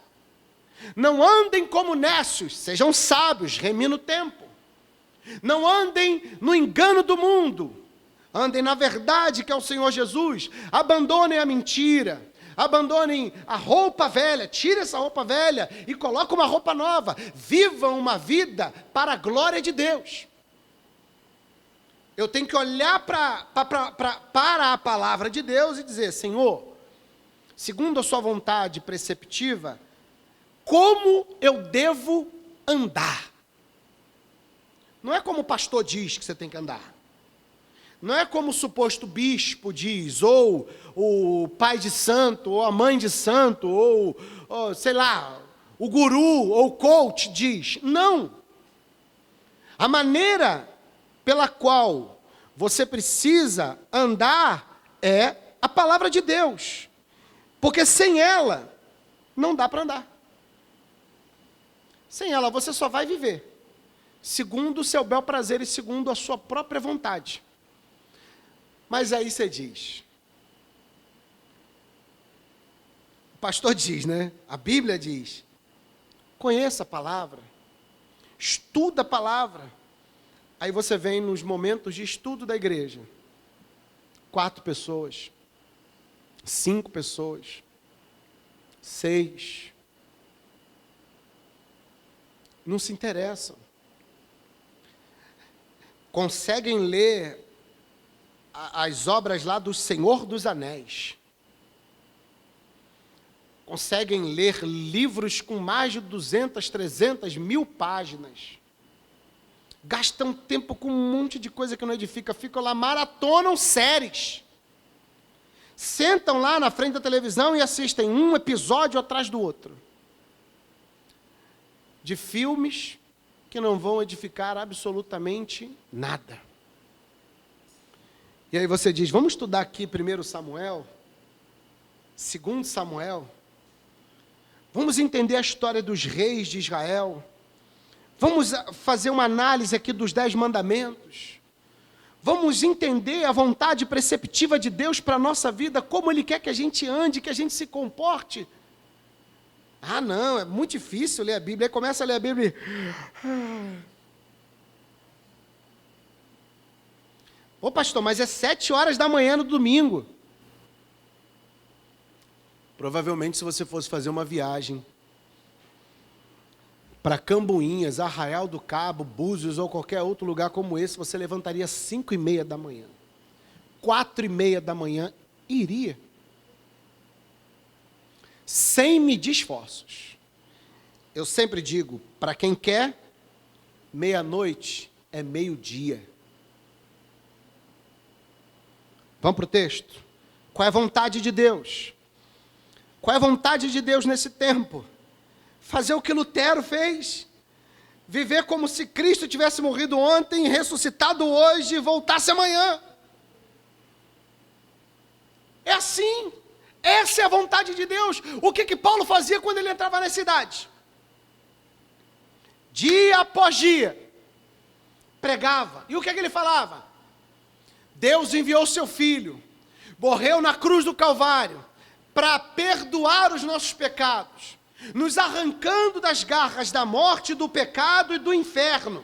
Não andem como nécios, sejam sábios, reminem o tempo. Não andem no engano do mundo, andem na verdade que é o Senhor Jesus. Abandonem a mentira, abandonem a roupa velha, tire essa roupa velha e coloque uma roupa nova. Vivam uma vida para a glória de Deus. Eu tenho que olhar para a palavra de Deus e dizer: Senhor, segundo a sua vontade preceptiva, como eu devo andar? Não é como o pastor diz que você tem que andar. Não é como o suposto bispo diz, ou o pai de santo, ou a mãe de santo, ou sei lá, o guru ou o coach diz. Não. A maneira pela qual você precisa andar é a palavra de Deus. Porque sem ela, não dá para andar. Sem ela, você só vai viver segundo o seu bel prazer e segundo a sua própria vontade. Mas aí você diz, o pastor diz, né? A Bíblia diz, conheça a palavra, estuda a palavra. Aí você vem nos momentos de estudo da igreja, 4 pessoas, 5 pessoas, 6, não se interessam. Conseguem ler as obras lá do Senhor dos Anéis. Conseguem ler livros com mais de 200, 300, 1000 páginas. Gastam tempo com um monte de coisa que não edifica. Ficam lá, maratonam séries. Sentam lá na frente da televisão e assistem um episódio atrás do outro. De filmes que não vão edificar absolutamente nada. E aí você diz, vamos estudar aqui 1 Samuel, 2 Samuel, vamos entender a história dos reis de Israel, vamos fazer uma análise aqui dos 10 mandamentos, vamos entender a vontade preceptiva de Deus para a nossa vida, como Ele quer que a gente ande, que a gente se comporte. Ah, não, é muito difícil ler a Bíblia. Aí começa a ler a Bíblia e... Ô pastor, mas é 7 horas da manhã no domingo. Provavelmente se você fosse fazer uma viagem para Cambuinhas, Arraial do Cabo, Búzios ou qualquer outro lugar como esse, você levantaria 5:30 da manhã. 4:30 da manhã, iria. Sem medir esforços. Eu sempre digo, para quem quer, meia-noite é meio-dia. Vamos para o texto? Qual é a vontade de Deus? Qual é a vontade de Deus nesse tempo? Fazer o que Lutero fez. Viver como se Cristo tivesse morrido ontem, ressuscitado hoje e voltasse amanhã. É assim. Essa é a vontade de Deus. O que Paulo fazia quando ele entrava na cidade? Dia após dia, pregava. E o que ele falava? Deus enviou seu Filho, morreu na cruz do Calvário, para perdoar os nossos pecados, nos arrancando das garras da morte, do pecado e do inferno.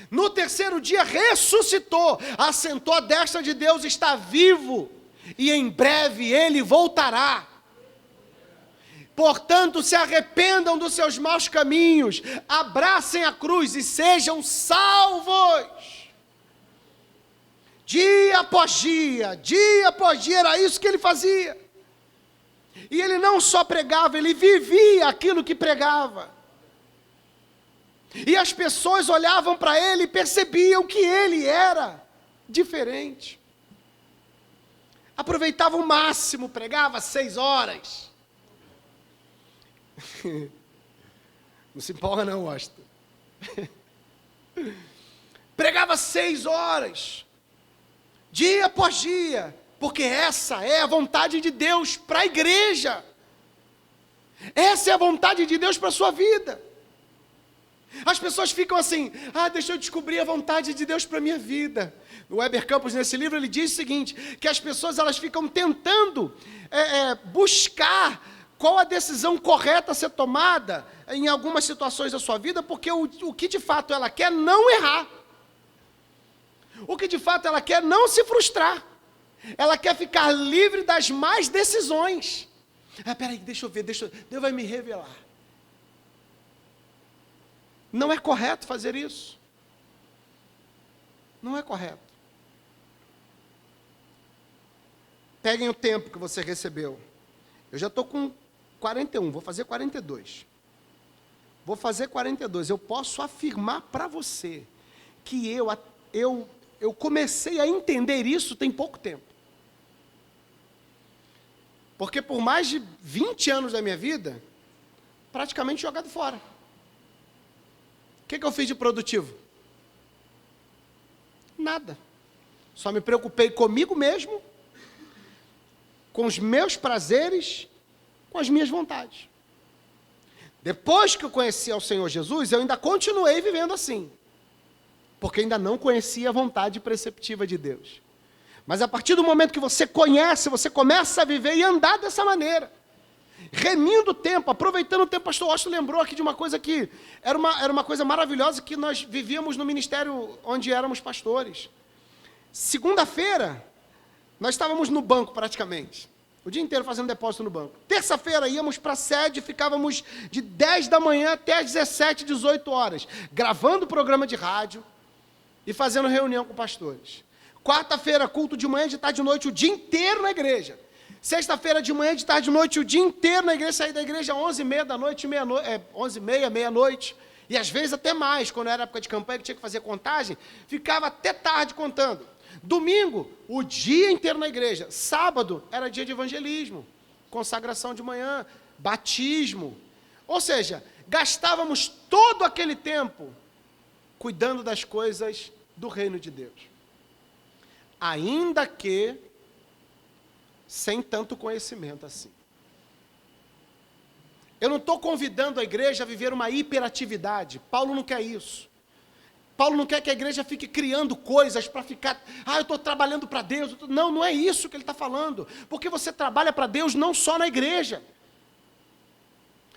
No 3º dia ressuscitou, assentou à destra de Deus, está vivo, e em breve Ele voltará. Portanto, se arrependam dos seus maus caminhos, abracem a cruz e sejam salvos. Dia após dia, era isso que ele fazia. E ele não só pregava, ele vivia aquilo que pregava. E as pessoas olhavam para ele e percebiam que ele era diferente. Aproveitava o máximo, pregava 6 horas. Não se empolga não, Washington. Pregava 6 horas, dia após dia, porque essa é a vontade de Deus para a igreja. Essa é a vontade de Deus para a sua vida. As pessoas ficam assim, deixa eu descobrir a vontade de Deus para a minha vida. O Weber Campos, nesse livro, ele diz o seguinte, que as pessoas elas ficam tentando buscar qual a decisão correta a ser tomada em algumas situações da sua vida, porque o que de fato ela quer é não errar. O que de fato ela quer é não se frustrar. Ela quer ficar livre das más decisões. Peraí, deixa eu ver, Deus vai me revelar. Não é correto fazer isso. Não é correto. Peguem o tempo que você recebeu. Eu já estou com 41, vou fazer 42. Vou fazer 42. Eu posso afirmar para você que eu comecei a entender isso tem pouco tempo. Porque por mais de 20 anos da minha vida, praticamente jogado fora. O que eu fiz de produtivo? Nada. Só me preocupei comigo mesmo, com os meus prazeres, com as minhas vontades. Depois que eu conheci ao Senhor Jesus, eu ainda continuei vivendo assim, porque ainda não conhecia a vontade preceptiva de Deus. Mas a partir do momento que você conhece, você começa a viver e andar dessa maneira, remindo o tempo, aproveitando o tempo. Pastor Washington lembrou aqui de uma coisa que era uma coisa maravilhosa que nós vivíamos no ministério onde éramos pastores. Segunda-feira, nós estávamos no banco praticamente, o dia inteiro fazendo depósito no banco. Terça-feira íamos para a sede, ficávamos de 10 da manhã até as 17, 18 horas, gravando programa de rádio e fazendo reunião com pastores. Quarta-feira, culto de manhã, de tarde, de noite, o dia inteiro na igreja. Sexta-feira, de manhã, de tarde, de noite, o dia inteiro na igreja. Saí da igreja às 11h30 da noite, 11h30, meia-noite. E às vezes até mais, quando era época de campanha, que tinha que fazer contagem, ficava até tarde contando. Domingo, o dia inteiro na igreja. Sábado, era dia de evangelismo, consagração de manhã, batismo. Ou seja, gastávamos todo aquele tempo cuidando das coisas do reino de Deus. Ainda que sem tanto conhecimento assim. Eu não estou convidando a igreja a viver uma hiperatividade. Paulo não quer isso. Paulo não quer que a igreja fique criando coisas para ficar, eu estou trabalhando para Deus. Não, não é isso que ele está falando. Porque você trabalha para Deus não só na igreja.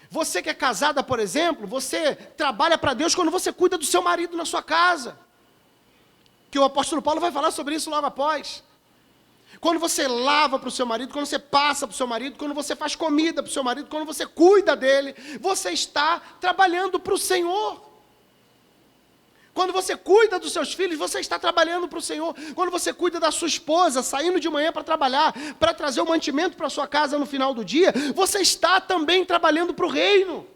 Você que é casada, por exemplo, você trabalha para Deus quando você cuida do seu marido na sua casa. Que o apóstolo Paulo vai falar sobre isso logo após. Quando você lava para o seu marido, quando você passa para o seu marido, quando você faz comida para o seu marido, quando você cuida dele, você está trabalhando para o Senhor. Quando você cuida dos seus filhos, você está trabalhando para o Senhor. Quando você cuida da sua esposa, saindo de manhã para trabalhar, para trazer o mantimento para a sua casa no final do dia, você está também trabalhando para o reino.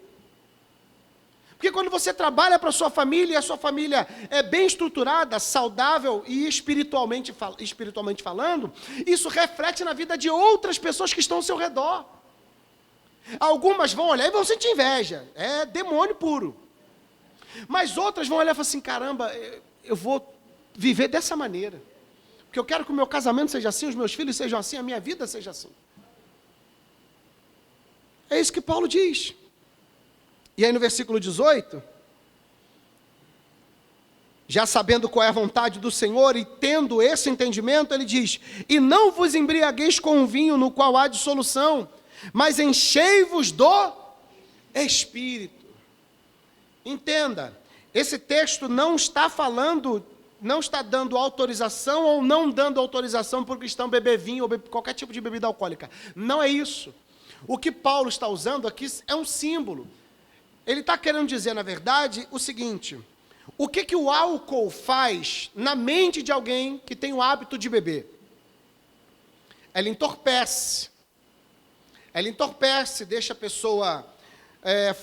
Porque quando você trabalha para a sua família, e a sua família é bem estruturada, saudável e espiritualmente falando, isso reflete na vida de outras pessoas que estão ao seu redor. Algumas vão olhar e vão sentir inveja, é demônio puro. Mas outras vão olhar e falar assim, caramba, eu vou viver dessa maneira. Porque eu quero que o meu casamento seja assim, os meus filhos sejam assim, a minha vida seja assim. É isso que Paulo diz. E aí no versículo 18, já sabendo qual é a vontade do Senhor e tendo esse entendimento, ele diz, e não vos embriagueis com o vinho no qual há dissolução, mas enchei-vos do Espírito. Entenda, esse texto não está falando, não está dando autorização ou não dando autorização para o cristão beber vinho ou beber qualquer tipo de bebida alcoólica. Não é isso. O que Paulo está usando aqui é um símbolo. Ele está querendo dizer, na verdade, o seguinte, o que o álcool faz na mente de alguém que tem o hábito de beber? Ela entorpece, deixa a pessoa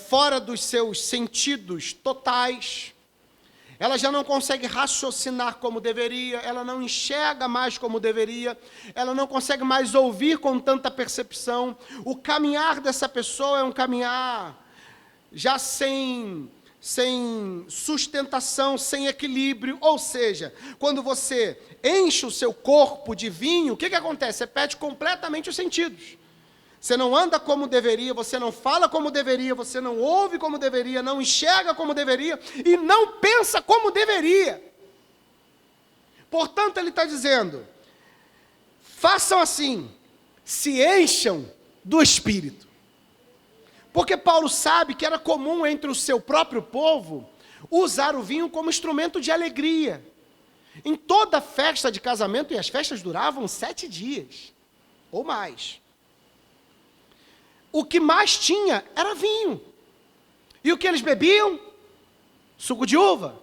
fora dos seus sentidos totais, ela já não consegue raciocinar como deveria, ela não enxerga mais como deveria, ela não consegue mais ouvir com tanta percepção, o caminhar dessa pessoa é um caminhar já sem sustentação, sem equilíbrio, ou seja, quando você enche o seu corpo de vinho, o que acontece? Você perde completamente os sentidos. Você não anda como deveria, você não fala como deveria, você não ouve como deveria, não enxerga como deveria e não pensa como deveria. Portanto, ele está dizendo, façam assim, se encham do Espírito. Porque Paulo sabe que era comum entre o seu próprio povo usar o vinho como instrumento de alegria. Em toda festa de casamento, e as festas duravam 7 dias, ou mais. O que mais tinha era vinho. E o que eles bebiam? Suco de uva?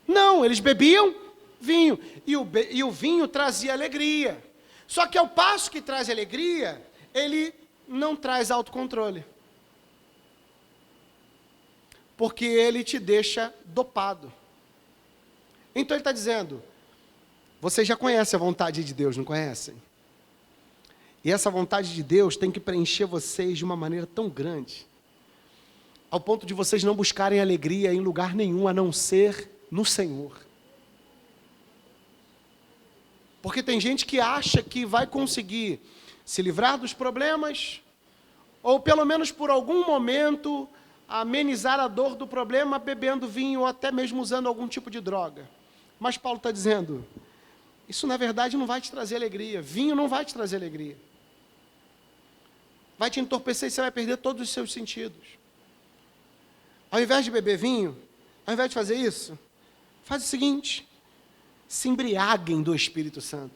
Não, eles bebiam vinho. E o vinho trazia alegria. Só que ao passo que traz alegria, ele não traz autocontrole. Porque ele te deixa dopado. Então ele está dizendo, vocês já conhecem a vontade de Deus, não conhecem? E essa vontade de Deus tem que preencher vocês de uma maneira tão grande, ao ponto de vocês não buscarem alegria em lugar nenhum, a não ser no Senhor. Porque tem gente que acha que vai conseguir se livrar dos problemas, ou pelo menos por algum momento, amenizar a dor do problema bebendo vinho, ou até mesmo usando algum tipo de droga. Mas Paulo está dizendo, isso na verdade não vai te trazer alegria, vinho não vai te trazer alegria. Vai te entorpecer e você vai perder todos os seus sentidos. Ao invés de beber vinho, ao invés de fazer isso, faz o seguinte, se embriaguem do Espírito Santo,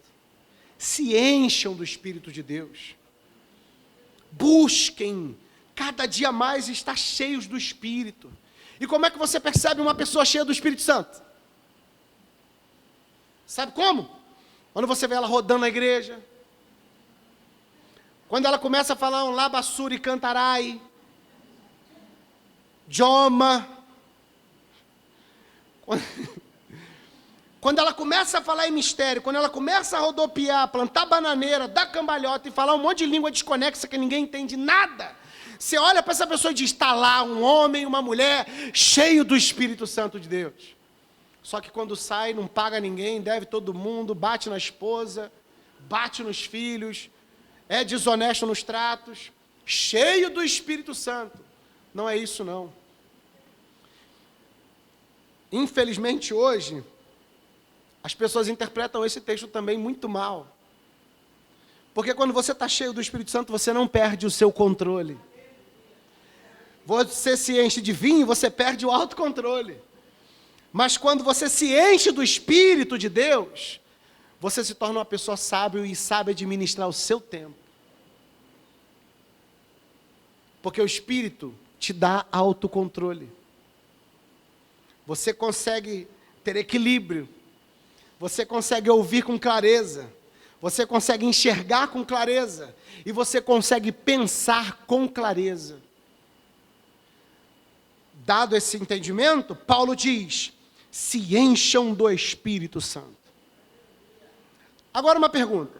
se encham do Espírito de Deus, busquem cada dia mais estar cheios do Espírito. E como é que você percebe uma pessoa cheia do Espírito Santo? Sabe como? Quando você vê ela rodando na igreja, quando ela começa a falar um labassuri cantarai, Joma, quando ela começa a falar em mistério, quando ela começa a rodopiar, plantar bananeira, dar cambalhota e falar um monte de língua desconexa que ninguém entende nada, você olha para essa pessoa e diz, está lá um homem, uma mulher, cheio do Espírito Santo de Deus. Só que quando sai, não paga ninguém, deve todo mundo, bate na esposa, bate nos filhos, é desonesto nos tratos, cheio do Espírito Santo. Não é isso, não. Infelizmente, hoje, as pessoas interpretam esse texto também muito mal. Porque quando você está cheio do Espírito Santo, você não perde o seu controle. Você se enche de vinho, você perde o autocontrole. Mas quando você se enche do Espírito de Deus, você se torna uma pessoa sábia e sabe administrar o seu tempo. Porque o Espírito te dá autocontrole. Você consegue ter equilíbrio. Você consegue ouvir com clareza. Você consegue enxergar com clareza. E você consegue pensar com clareza. Dado esse entendimento, Paulo diz, se encham do Espírito Santo. Agora uma pergunta,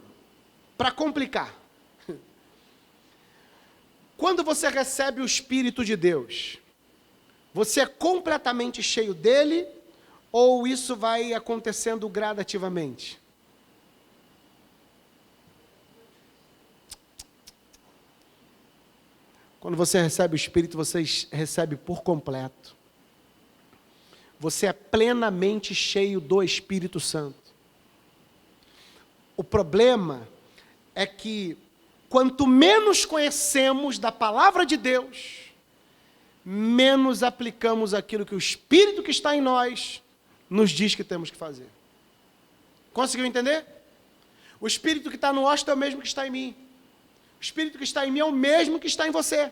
para complicar. Quando você recebe o Espírito de Deus, você é completamente cheio dele, ou isso vai acontecendo gradativamente? Quando você recebe o Espírito, você recebe por completo. Você é plenamente cheio do Espírito Santo. O problema é que, quanto menos conhecemos da palavra de Deus, menos aplicamos aquilo que o Espírito que está em nós nos diz que temos que fazer. Conseguiu entender? O Espírito que está no hóspede é o mesmo que está em mim. O Espírito que está em mim é o mesmo que está em você.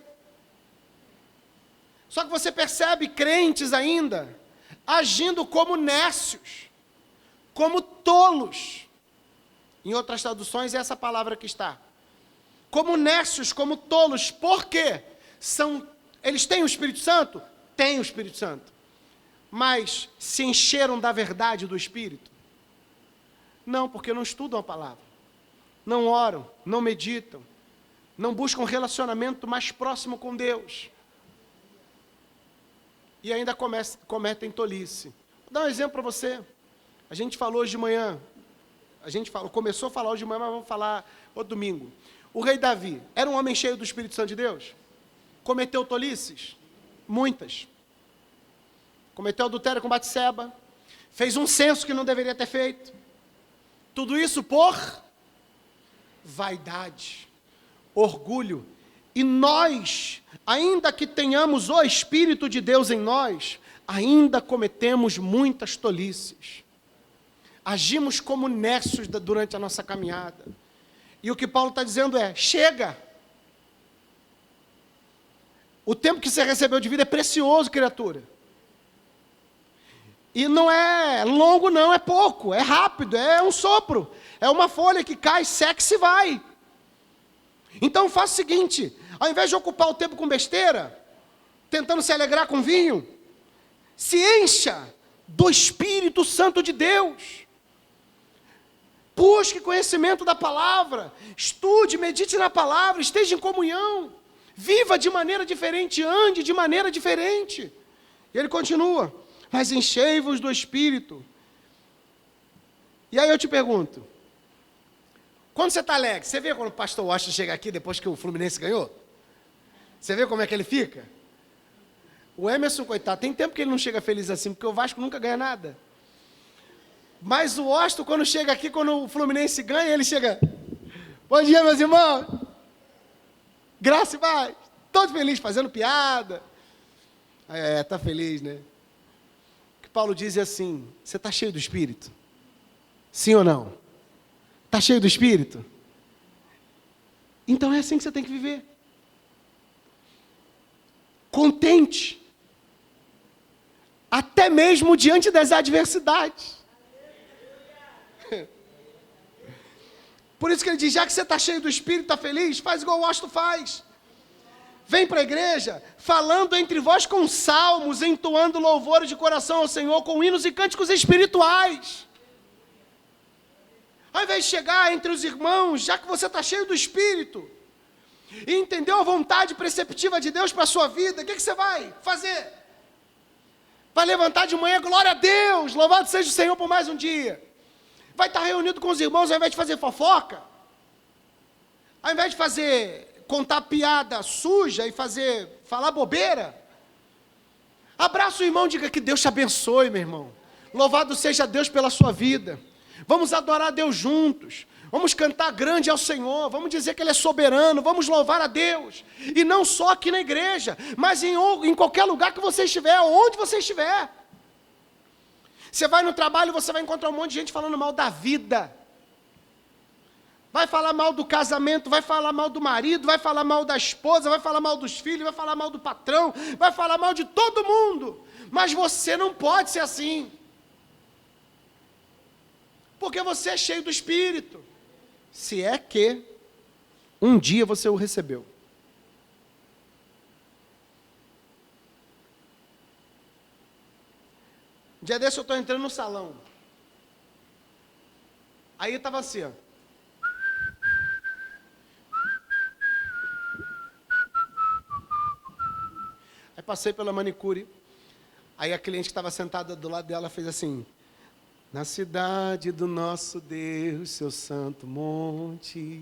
Só que você percebe crentes ainda agindo como nécios, como tolos. Em outras traduções é essa palavra que está. Como nécios, como tolos. Por quê? Eles têm o Espírito Santo? Têm o Espírito Santo. Mas se encheram da verdade do Espírito? Não, porque não estudam a palavra. Não oram, não meditam. Não buscam um relacionamento mais próximo com Deus. E ainda cometem tolice. Vou dar um exemplo para você. A gente falou hoje de manhã. Começou a falar hoje de manhã, mas vamos falar outro domingo. O rei Davi era um homem cheio do Espírito Santo de Deus? Cometeu tolices? Muitas. Cometeu adultério com Batseba, fez um censo que não deveria ter feito. Tudo isso por vaidade, orgulho. E nós, ainda que tenhamos o Espírito de Deus em nós, ainda cometemos muitas tolices. Agimos como necios durante a nossa caminhada. E o que Paulo está dizendo é, chega. O tempo que você recebeu de vida é precioso, criatura. E não é longo não, é pouco, é rápido, é um sopro. É uma folha que cai, seca e se vai. Então faça o seguinte, ao invés de ocupar o tempo com besteira, tentando se alegrar com vinho, se encha do Espírito Santo de Deus. Busque conhecimento da palavra, estude, medite na palavra, esteja em comunhão, viva de maneira diferente, ande de maneira diferente. E ele continua, mas enchei-vos do Espírito. E aí eu te pergunto, quando você está alegre, você vê quando o pastor Washington chega aqui depois que o Fluminense ganhou? Você vê como é que ele fica? O Emerson, coitado, tem tempo que ele não chega feliz assim, porque o Vasco nunca ganha nada. Mas o Washington, quando chega aqui, quando o Fluminense ganha, ele chega, bom dia, meus irmãos, graça e paz, todo feliz, fazendo piada. Está feliz, né? O que Paulo diz é assim, você está cheio do Espírito? Sim ou não? Está cheio do Espírito? Então é assim que você tem que viver. Contente. Até mesmo diante das adversidades. Por isso que ele diz, já que você está cheio do Espírito, está feliz, faz igual o Washington faz. Vem para a igreja, falando entre vós com salmos, entoando louvores de coração ao Senhor, com hinos e cânticos espirituais. Ao invés de chegar entre os irmãos, já que você está cheio do Espírito, e entendeu a vontade preceptiva de Deus para a sua vida, o que você vai fazer? Vai levantar de manhã, glória a Deus, louvado seja o Senhor por mais um dia. Vai estar reunido com os irmãos, ao invés de fazer fofoca, ao invés de contar piada suja e falar bobeira, abraça o irmão e diga que Deus te abençoe, meu irmão. Louvado seja Deus pela sua vida. Vamos adorar a Deus juntos. Vamos cantar grande ao Senhor. Vamos dizer que Ele é soberano. Vamos louvar a Deus. E não só aqui na igreja, mas em qualquer lugar que você estiver, onde você estiver. Você vai no trabalho, você vai encontrar um monte de gente falando mal da vida. Vai falar mal do casamento, vai falar mal do marido, vai falar mal da esposa, vai falar mal dos filhos, vai falar mal do patrão, vai falar mal de todo mundo. Mas você não pode ser assim. Porque você é cheio do Espírito. Se é que um dia você o recebeu. Um dia desse eu estou entrando no salão. Aí estava assim, ó. Aí passei pela manicure. Aí a cliente que estava sentada do lado dela fez assim: na cidade do nosso Deus, seu santo monte,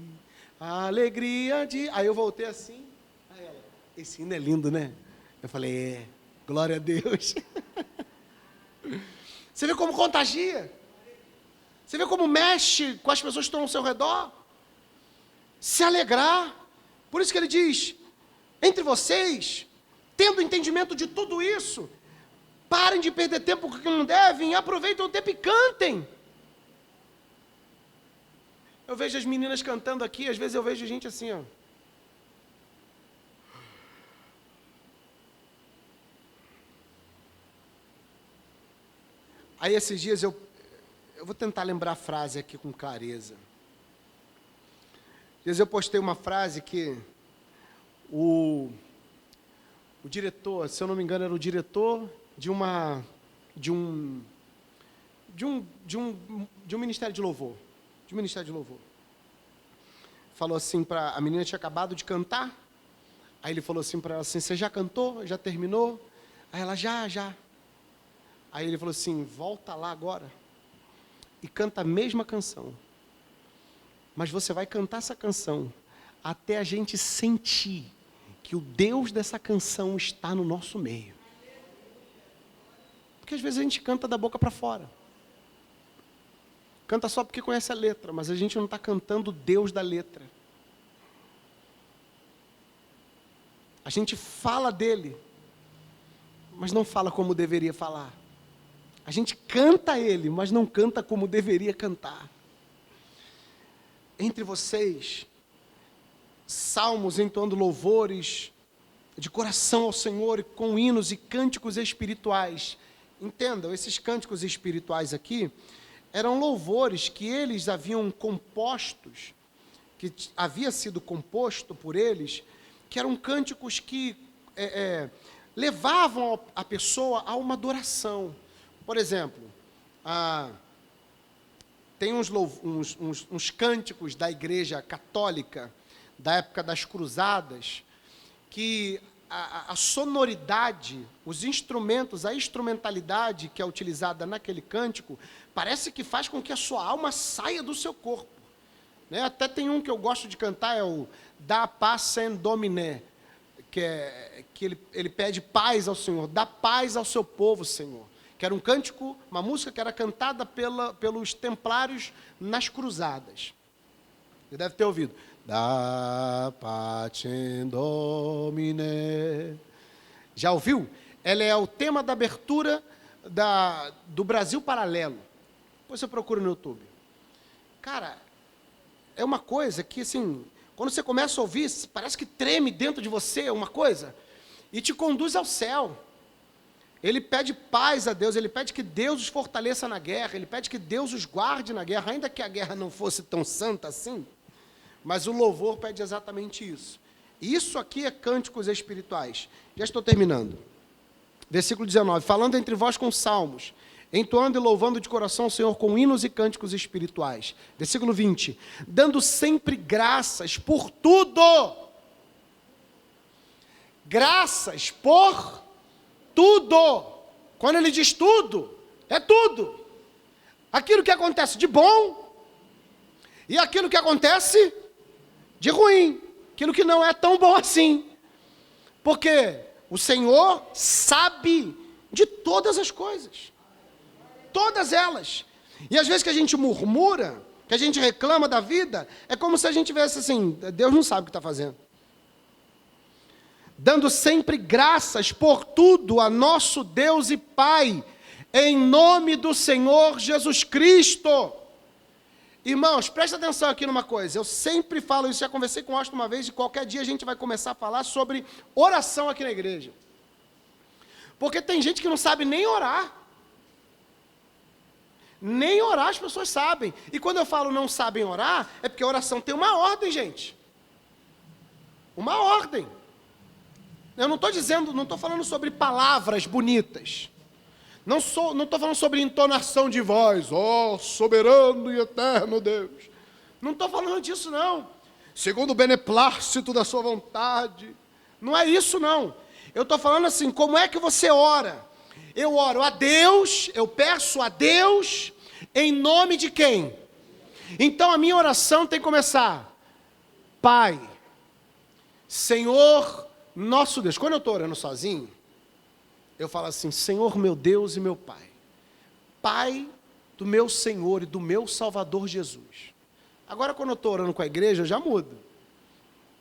a alegria de... Aí eu voltei assim, aí ela, esse hino é lindo, né? Eu falei, glória a Deus. Você vê como contagia? Você vê como mexe com as pessoas que estão ao seu redor? Se alegrar. Por isso que ele diz, entre vocês, tendo entendimento de tudo isso, parem de perder tempo com o que não devem, aproveitem o tempo e cantem. Eu vejo as meninas cantando aqui, às vezes eu vejo gente assim, ó. Aí esses dias eu vou tentar lembrar a frase aqui com clareza. Às vezes eu postei uma frase que o diretor, se eu não me engano, era o diretor de um ministério de louvor. De um ministério de louvor. Falou assim para a menina, tinha acabado de cantar. Aí ele falou assim para ela assim, você já cantou? Já terminou? Aí ela, já. Aí ele falou assim, volta lá agora e canta a mesma canção. Mas você vai cantar essa canção até a gente sentir que o Deus dessa canção está no nosso meio. Porque às vezes a gente canta da boca para fora. Canta só porque conhece a letra, mas a gente não está cantando o Deus da letra. A gente fala dele, mas não fala como deveria falar. A gente canta ele, mas não canta como deveria cantar. Entre vocês, salmos entoando louvores de coração ao Senhor, e com hinos e cânticos espirituais. Entendam, esses cânticos espirituais aqui eram louvores que eles haviam compostos, que havia sido composto por eles, que eram cânticos que levavam a pessoa a uma adoração. Por exemplo, tem uns cânticos da Igreja Católica, da época das Cruzadas, que a sonoridade, os instrumentos, a instrumentalidade que é utilizada naquele cântico, parece que faz com que a sua alma saia do seu corpo. Né? Até tem um que eu gosto de cantar, é o Da Pacem Domine, que ele pede paz ao Senhor, dá paz ao seu povo, Senhor. Que era um cântico, uma música que era cantada pelos templários nas cruzadas. Você deve ter ouvido. Da Pacem Domine. Já ouviu? Ela é o tema da abertura do Brasil Paralelo. Depois você procura no YouTube. Cara, é uma coisa que, assim, quando você começa a ouvir, parece que treme dentro de você uma coisa e te conduz ao céu. Ele pede paz a Deus, ele pede que Deus os fortaleça na guerra, ele pede que Deus os guarde na guerra, ainda que a guerra não fosse tão santa assim, mas o louvor pede exatamente isso. Isso aqui é cânticos espirituais. Já estou terminando. Versículo 19. Falando entre vós com salmos, entoando e louvando de coração o Senhor com hinos e cânticos espirituais. Versículo 20. Dando sempre graças por tudo. Graças por tudo. Quando ele diz tudo, é tudo. Aquilo que acontece de bom e aquilo que acontece de ruim. Aquilo que não é tão bom assim. Porque o Senhor sabe de todas as coisas. Todas elas. E às vezes que a gente murmura, que a gente reclama da vida, é como se a gente tivesse assim, Deus não sabe o que está fazendo. Dando sempre graças por tudo a nosso Deus e Pai, em nome do Senhor Jesus Cristo. Irmãos, presta atenção aqui numa coisa, eu sempre falo isso, já conversei com o Austin uma vez, e qualquer dia a gente vai começar a falar sobre oração aqui na igreja. Porque tem gente que não sabe nem orar. Nem orar as pessoas sabem. E quando eu falo não sabem orar, é porque a oração tem uma ordem, gente. Uma ordem. Eu não estou dizendo, não estou falando sobre palavras bonitas. Não estou falando sobre entonação de voz. Ó, soberano e eterno Deus. Não estou falando disso, não. Segundo o beneplácito da sua vontade. Não é isso, não. Eu estou falando assim, como é que você ora? Eu oro a Deus, eu peço a Deus, em nome de quem? Então a minha oração tem que começar. Pai, Senhor, nosso Deus. Quando eu estou orando sozinho, eu falo assim, Senhor meu Deus e meu Pai. Pai do meu Senhor e do meu Salvador Jesus. Agora quando eu estou orando com a igreja, eu já mudo.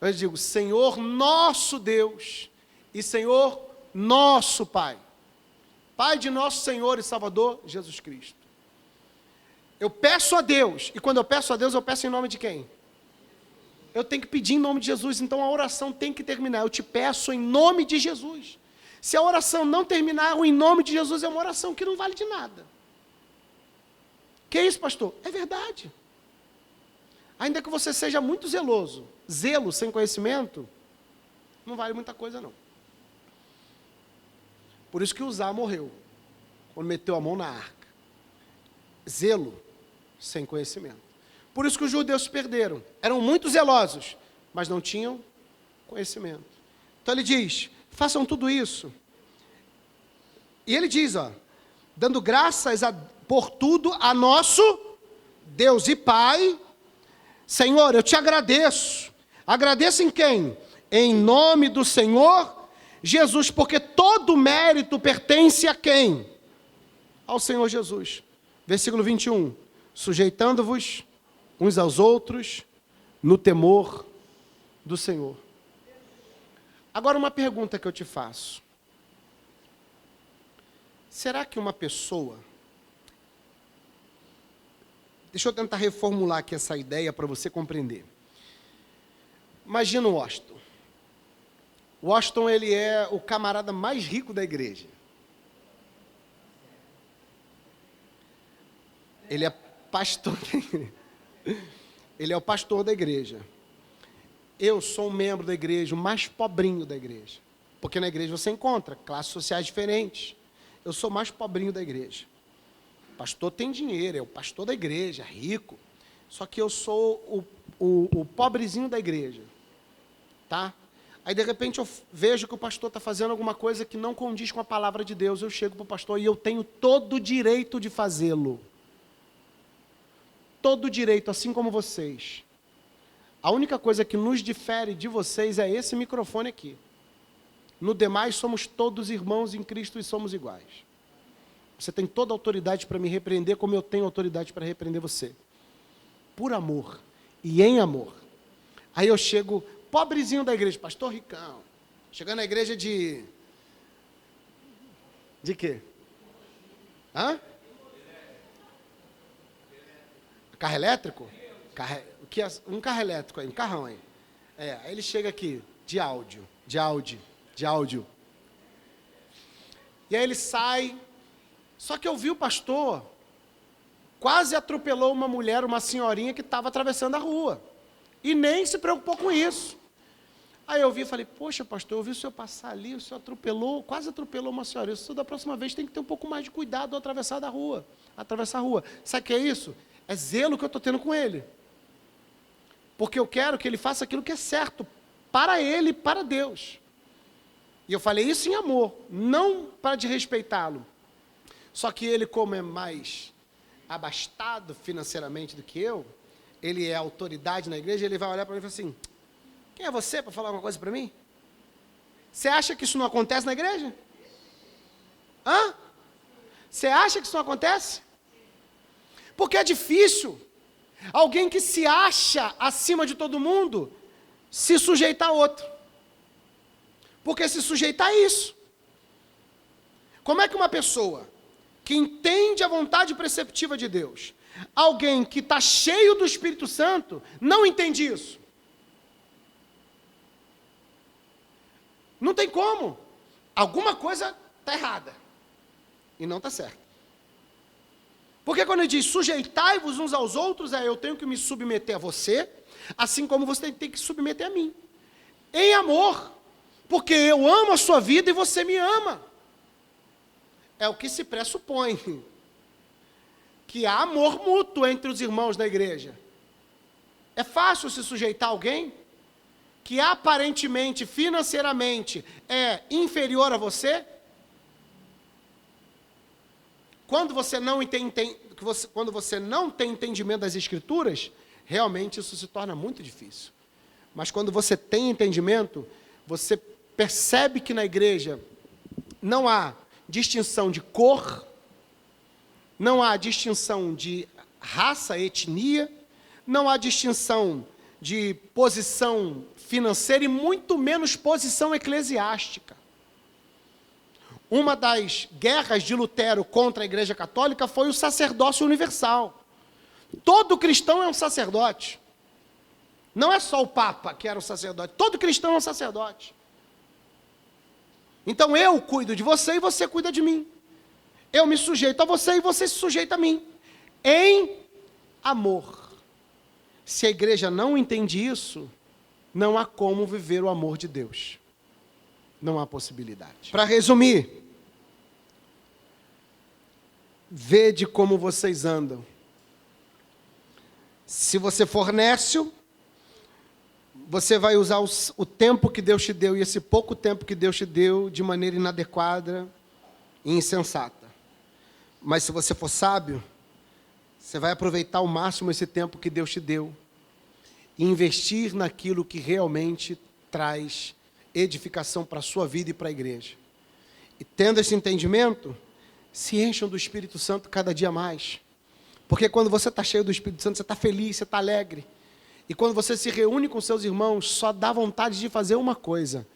Eu digo, Senhor nosso Deus e Senhor nosso Pai. Pai de nosso Senhor e Salvador Jesus Cristo. Eu peço a Deus, e quando eu peço a Deus, eu peço em nome de quem? Eu tenho que pedir em nome de Jesus, então a oração tem que terminar. Eu te peço em nome de Jesus. Se a oração não terminar em nome de Jesus, é uma oração que não vale de nada. Que é isso, pastor? É verdade. Ainda que você seja muito zeloso, zelo sem conhecimento, não vale muita coisa não. Por isso que Uzá morreu, quando meteu a mão na arca. Zelo sem conhecimento. Por isso que os judeus se perderam. Eram muito zelosos, mas não tinham conhecimento. Então ele diz, façam tudo isso. E ele diz, dando graças por tudo a nosso Deus e Pai. Senhor, eu te agradeço. Agradeça em quem? Em nome do Senhor Jesus, porque todo mérito pertence a quem? Ao Senhor Jesus. Versículo 21. Sujeitando-vos uns aos outros no temor do Senhor. Agora uma pergunta que eu te faço. Será que uma pessoa... Deixa eu tentar reformular aqui essa ideia para você compreender. Imagina o Washington. O Washington, ele é o camarada mais rico da igreja. Ele é pastor da igreja. Ele é o pastor da igreja. Eu sou um membro da igreja, o mais pobrinho da igreja. Porque na igreja você encontra classes sociais diferentes. Eu sou o mais pobrinho da igreja. O pastor tem dinheiro, é o pastor da igreja, rico. Só que eu sou o pobrezinho da igreja. Tá? Aí, de repente, eu vejo que o pastor está fazendo alguma coisa que não condiz com a palavra de Deus. Eu chego para o pastor e eu tenho todo o direito de fazê-lo. Todo o direito, assim como vocês. A única coisa que nos difere de vocês é esse microfone aqui. No demais, somos todos irmãos em Cristo e somos iguais. Você tem toda a autoridade para me repreender, como eu tenho autoridade para repreender você. Por amor e em amor. Aí eu chego, pobrezinho da igreja, pastor Ricão. Chegando na igreja de... De quê? Hã? Carro elétrico? Um carro elétrico aí, um carrão aí. Aí ele chega aqui, de áudio. E aí ele sai, só que eu vi o pastor, quase atropelou uma mulher, uma senhorinha que estava atravessando a rua. E nem se preocupou com isso. Aí eu vi e falei, poxa pastor, eu vi o senhor passar ali, o senhor atropelou, quase atropelou uma senhora. Isso da próxima vez tem que ter um pouco mais de cuidado ao atravessar a rua. Sabe o que é isso? É zelo que eu estou tendo com ele. Porque eu quero que ele faça aquilo que é certo, para ele e para Deus. E eu falei isso em amor, não para desrespeitá-lo. Só que ele, como é mais abastado financeiramente do que eu, ele é autoridade na igreja, ele vai olhar para mim e falar assim, quem é você para falar alguma coisa para mim? Você acha que isso não acontece na igreja? Hã? Você acha que isso não acontece? Porque é difícil alguém que se acha acima de todo mundo se sujeitar a outro. Porque se sujeitar a isso. Como é que uma pessoa que entende a vontade preceptiva de Deus, alguém que está cheio do Espírito Santo, não entende isso? Não tem como. Alguma coisa está errada. E não está certa. Porque quando ele diz sujeitai-vos uns aos outros, eu tenho que me submeter a você, assim como você tem que submeter a mim. Em amor. Porque eu amo a sua vida e você me ama. É o que se pressupõe. Que há amor mútuo entre os irmãos da igreja. É fácil se sujeitar a alguém que aparentemente, financeiramente, é inferior a você? Quando você não tem entendimento das Escrituras, realmente isso se torna muito difícil. Mas quando você tem entendimento, você percebe que na igreja não há distinção de cor, não há distinção de raça, etnia, não há distinção de posição financeira e muito menos posição eclesiástica. Uma das guerras de Lutero contra a Igreja Católica foi o sacerdócio universal. Todo cristão é um sacerdote. Não é só o Papa que era o sacerdote. Todo cristão é um sacerdote. Então eu cuido de você e você cuida de mim. Eu me sujeito a você e você se sujeita a mim. Em amor. Se a igreja não entende isso, não há como viver o amor de Deus. Não há possibilidade. Para resumir, vede como vocês andam. Se você for nécio, você vai usar o tempo que Deus te deu, e esse pouco tempo que Deus te deu, de maneira inadequada e insensata. Mas se você for sábio, você vai aproveitar ao máximo esse tempo que Deus te deu. e investir naquilo que realmente traz edificação para a sua vida e para a igreja. E tendo esse entendimento, se encham do Espírito Santo cada dia mais. Porque quando você está cheio do Espírito Santo, você está feliz, você está alegre. E quando você se reúne com seus irmãos, só dá vontade de fazer uma coisa: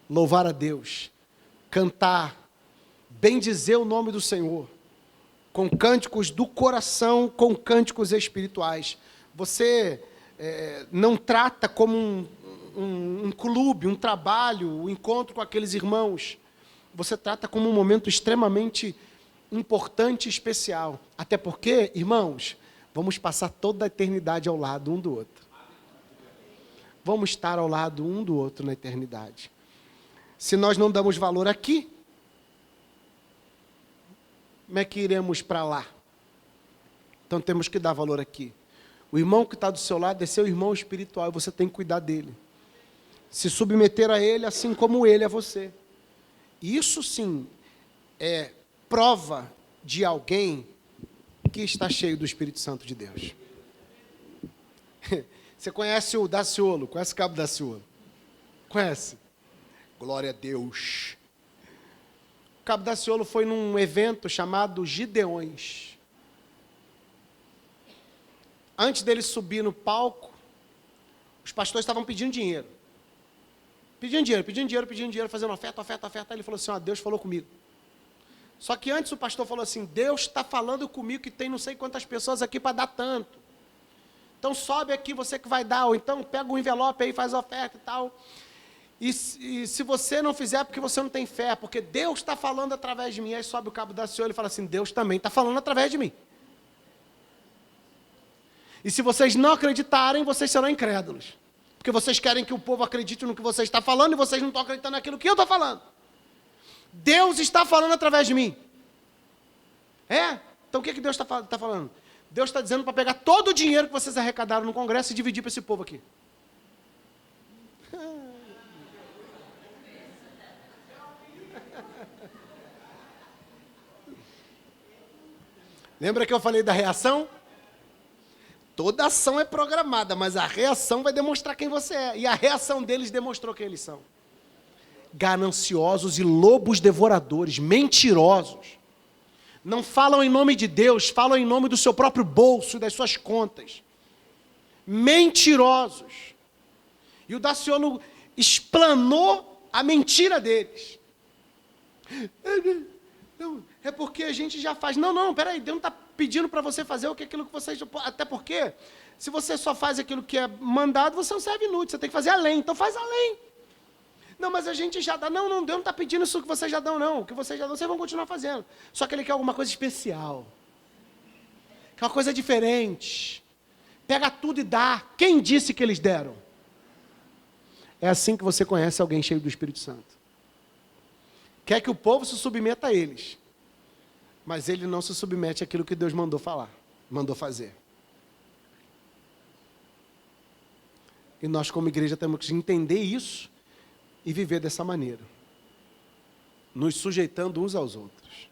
louvar a Deus, cantar, bendizer o nome do Senhor, com cânticos do coração, com cânticos espirituais. Você não trata como um clube, um trabalho, um encontro com aqueles irmãos. Você trata como um momento extremamente importante e especial. Até porque, irmãos, vamos passar toda a eternidade ao lado um do outro. Vamos estar ao lado um do outro na eternidade. Se nós não damos valor aqui, como é que iremos para lá? Então temos que dar valor aqui. O irmão que está do seu lado é seu irmão espiritual e você tem que cuidar dele. Se submeter a ele assim como ele a você. Isso sim é prova de alguém que está cheio do Espírito Santo de Deus. Você conhece o Daciolo? Conhece o Cabo Daciolo? Conhece? Glória a Deus. O Cabo Daciolo foi num evento chamado Gideões. Antes dele subir no palco, os pastores estavam pedindo dinheiro. Pedindo dinheiro, fazendo oferta. Aí ele falou assim: Deus falou comigo. Só que antes o pastor falou assim: Deus está falando comigo que tem não sei quantas pessoas aqui para dar tanto. Então sobe aqui, você que vai dar, ou então pega um envelope aí, faz a oferta e tal. E se você não fizer é porque você não tem fé, porque Deus está falando através de mim. Aí sobe o Cabo Daciolo e fala assim: Deus também está falando através de mim. E se vocês não acreditarem, vocês serão incrédulos. Porque vocês querem que o povo acredite no que você está falando e vocês não estão acreditando naquilo que eu estou falando. Deus está falando através de mim. Então o que Deus está falando? Deus está dizendo para pegar todo o dinheiro que vocês arrecadaram no Congresso e dividir para esse povo aqui. Lembra que eu falei da reação? Toda ação é programada, mas a reação vai demonstrar quem você é. E a reação deles demonstrou quem eles são. Gananciosos e lobos devoradores, mentirosos. Não falam em nome de Deus, falam em nome do seu próprio bolso e das suas contas. Mentirosos. E o Daciolo explanou a mentira deles. Não, é porque a gente já faz. Não, peraí, Deus não está pedindo para você fazer aquilo que vocês... Até porque, se você só faz aquilo que é mandado, você não serve inútil, você tem que fazer além, então faz além. Não, mas a gente já dá. Não, Deus não está pedindo isso que vocês já dão, não. O que vocês já dão, vocês vão continuar fazendo. Só que Ele quer alguma coisa especial. Quer uma coisa diferente. Pega tudo e dá. Quem disse que eles deram? É assim que você conhece alguém cheio do Espírito Santo. Quer que o povo se submeta a eles. Mas ele não se submete àquilo que Deus mandou falar, mandou fazer. E nós, como igreja, temos que entender isso e viver dessa maneira, nos sujeitando uns aos outros.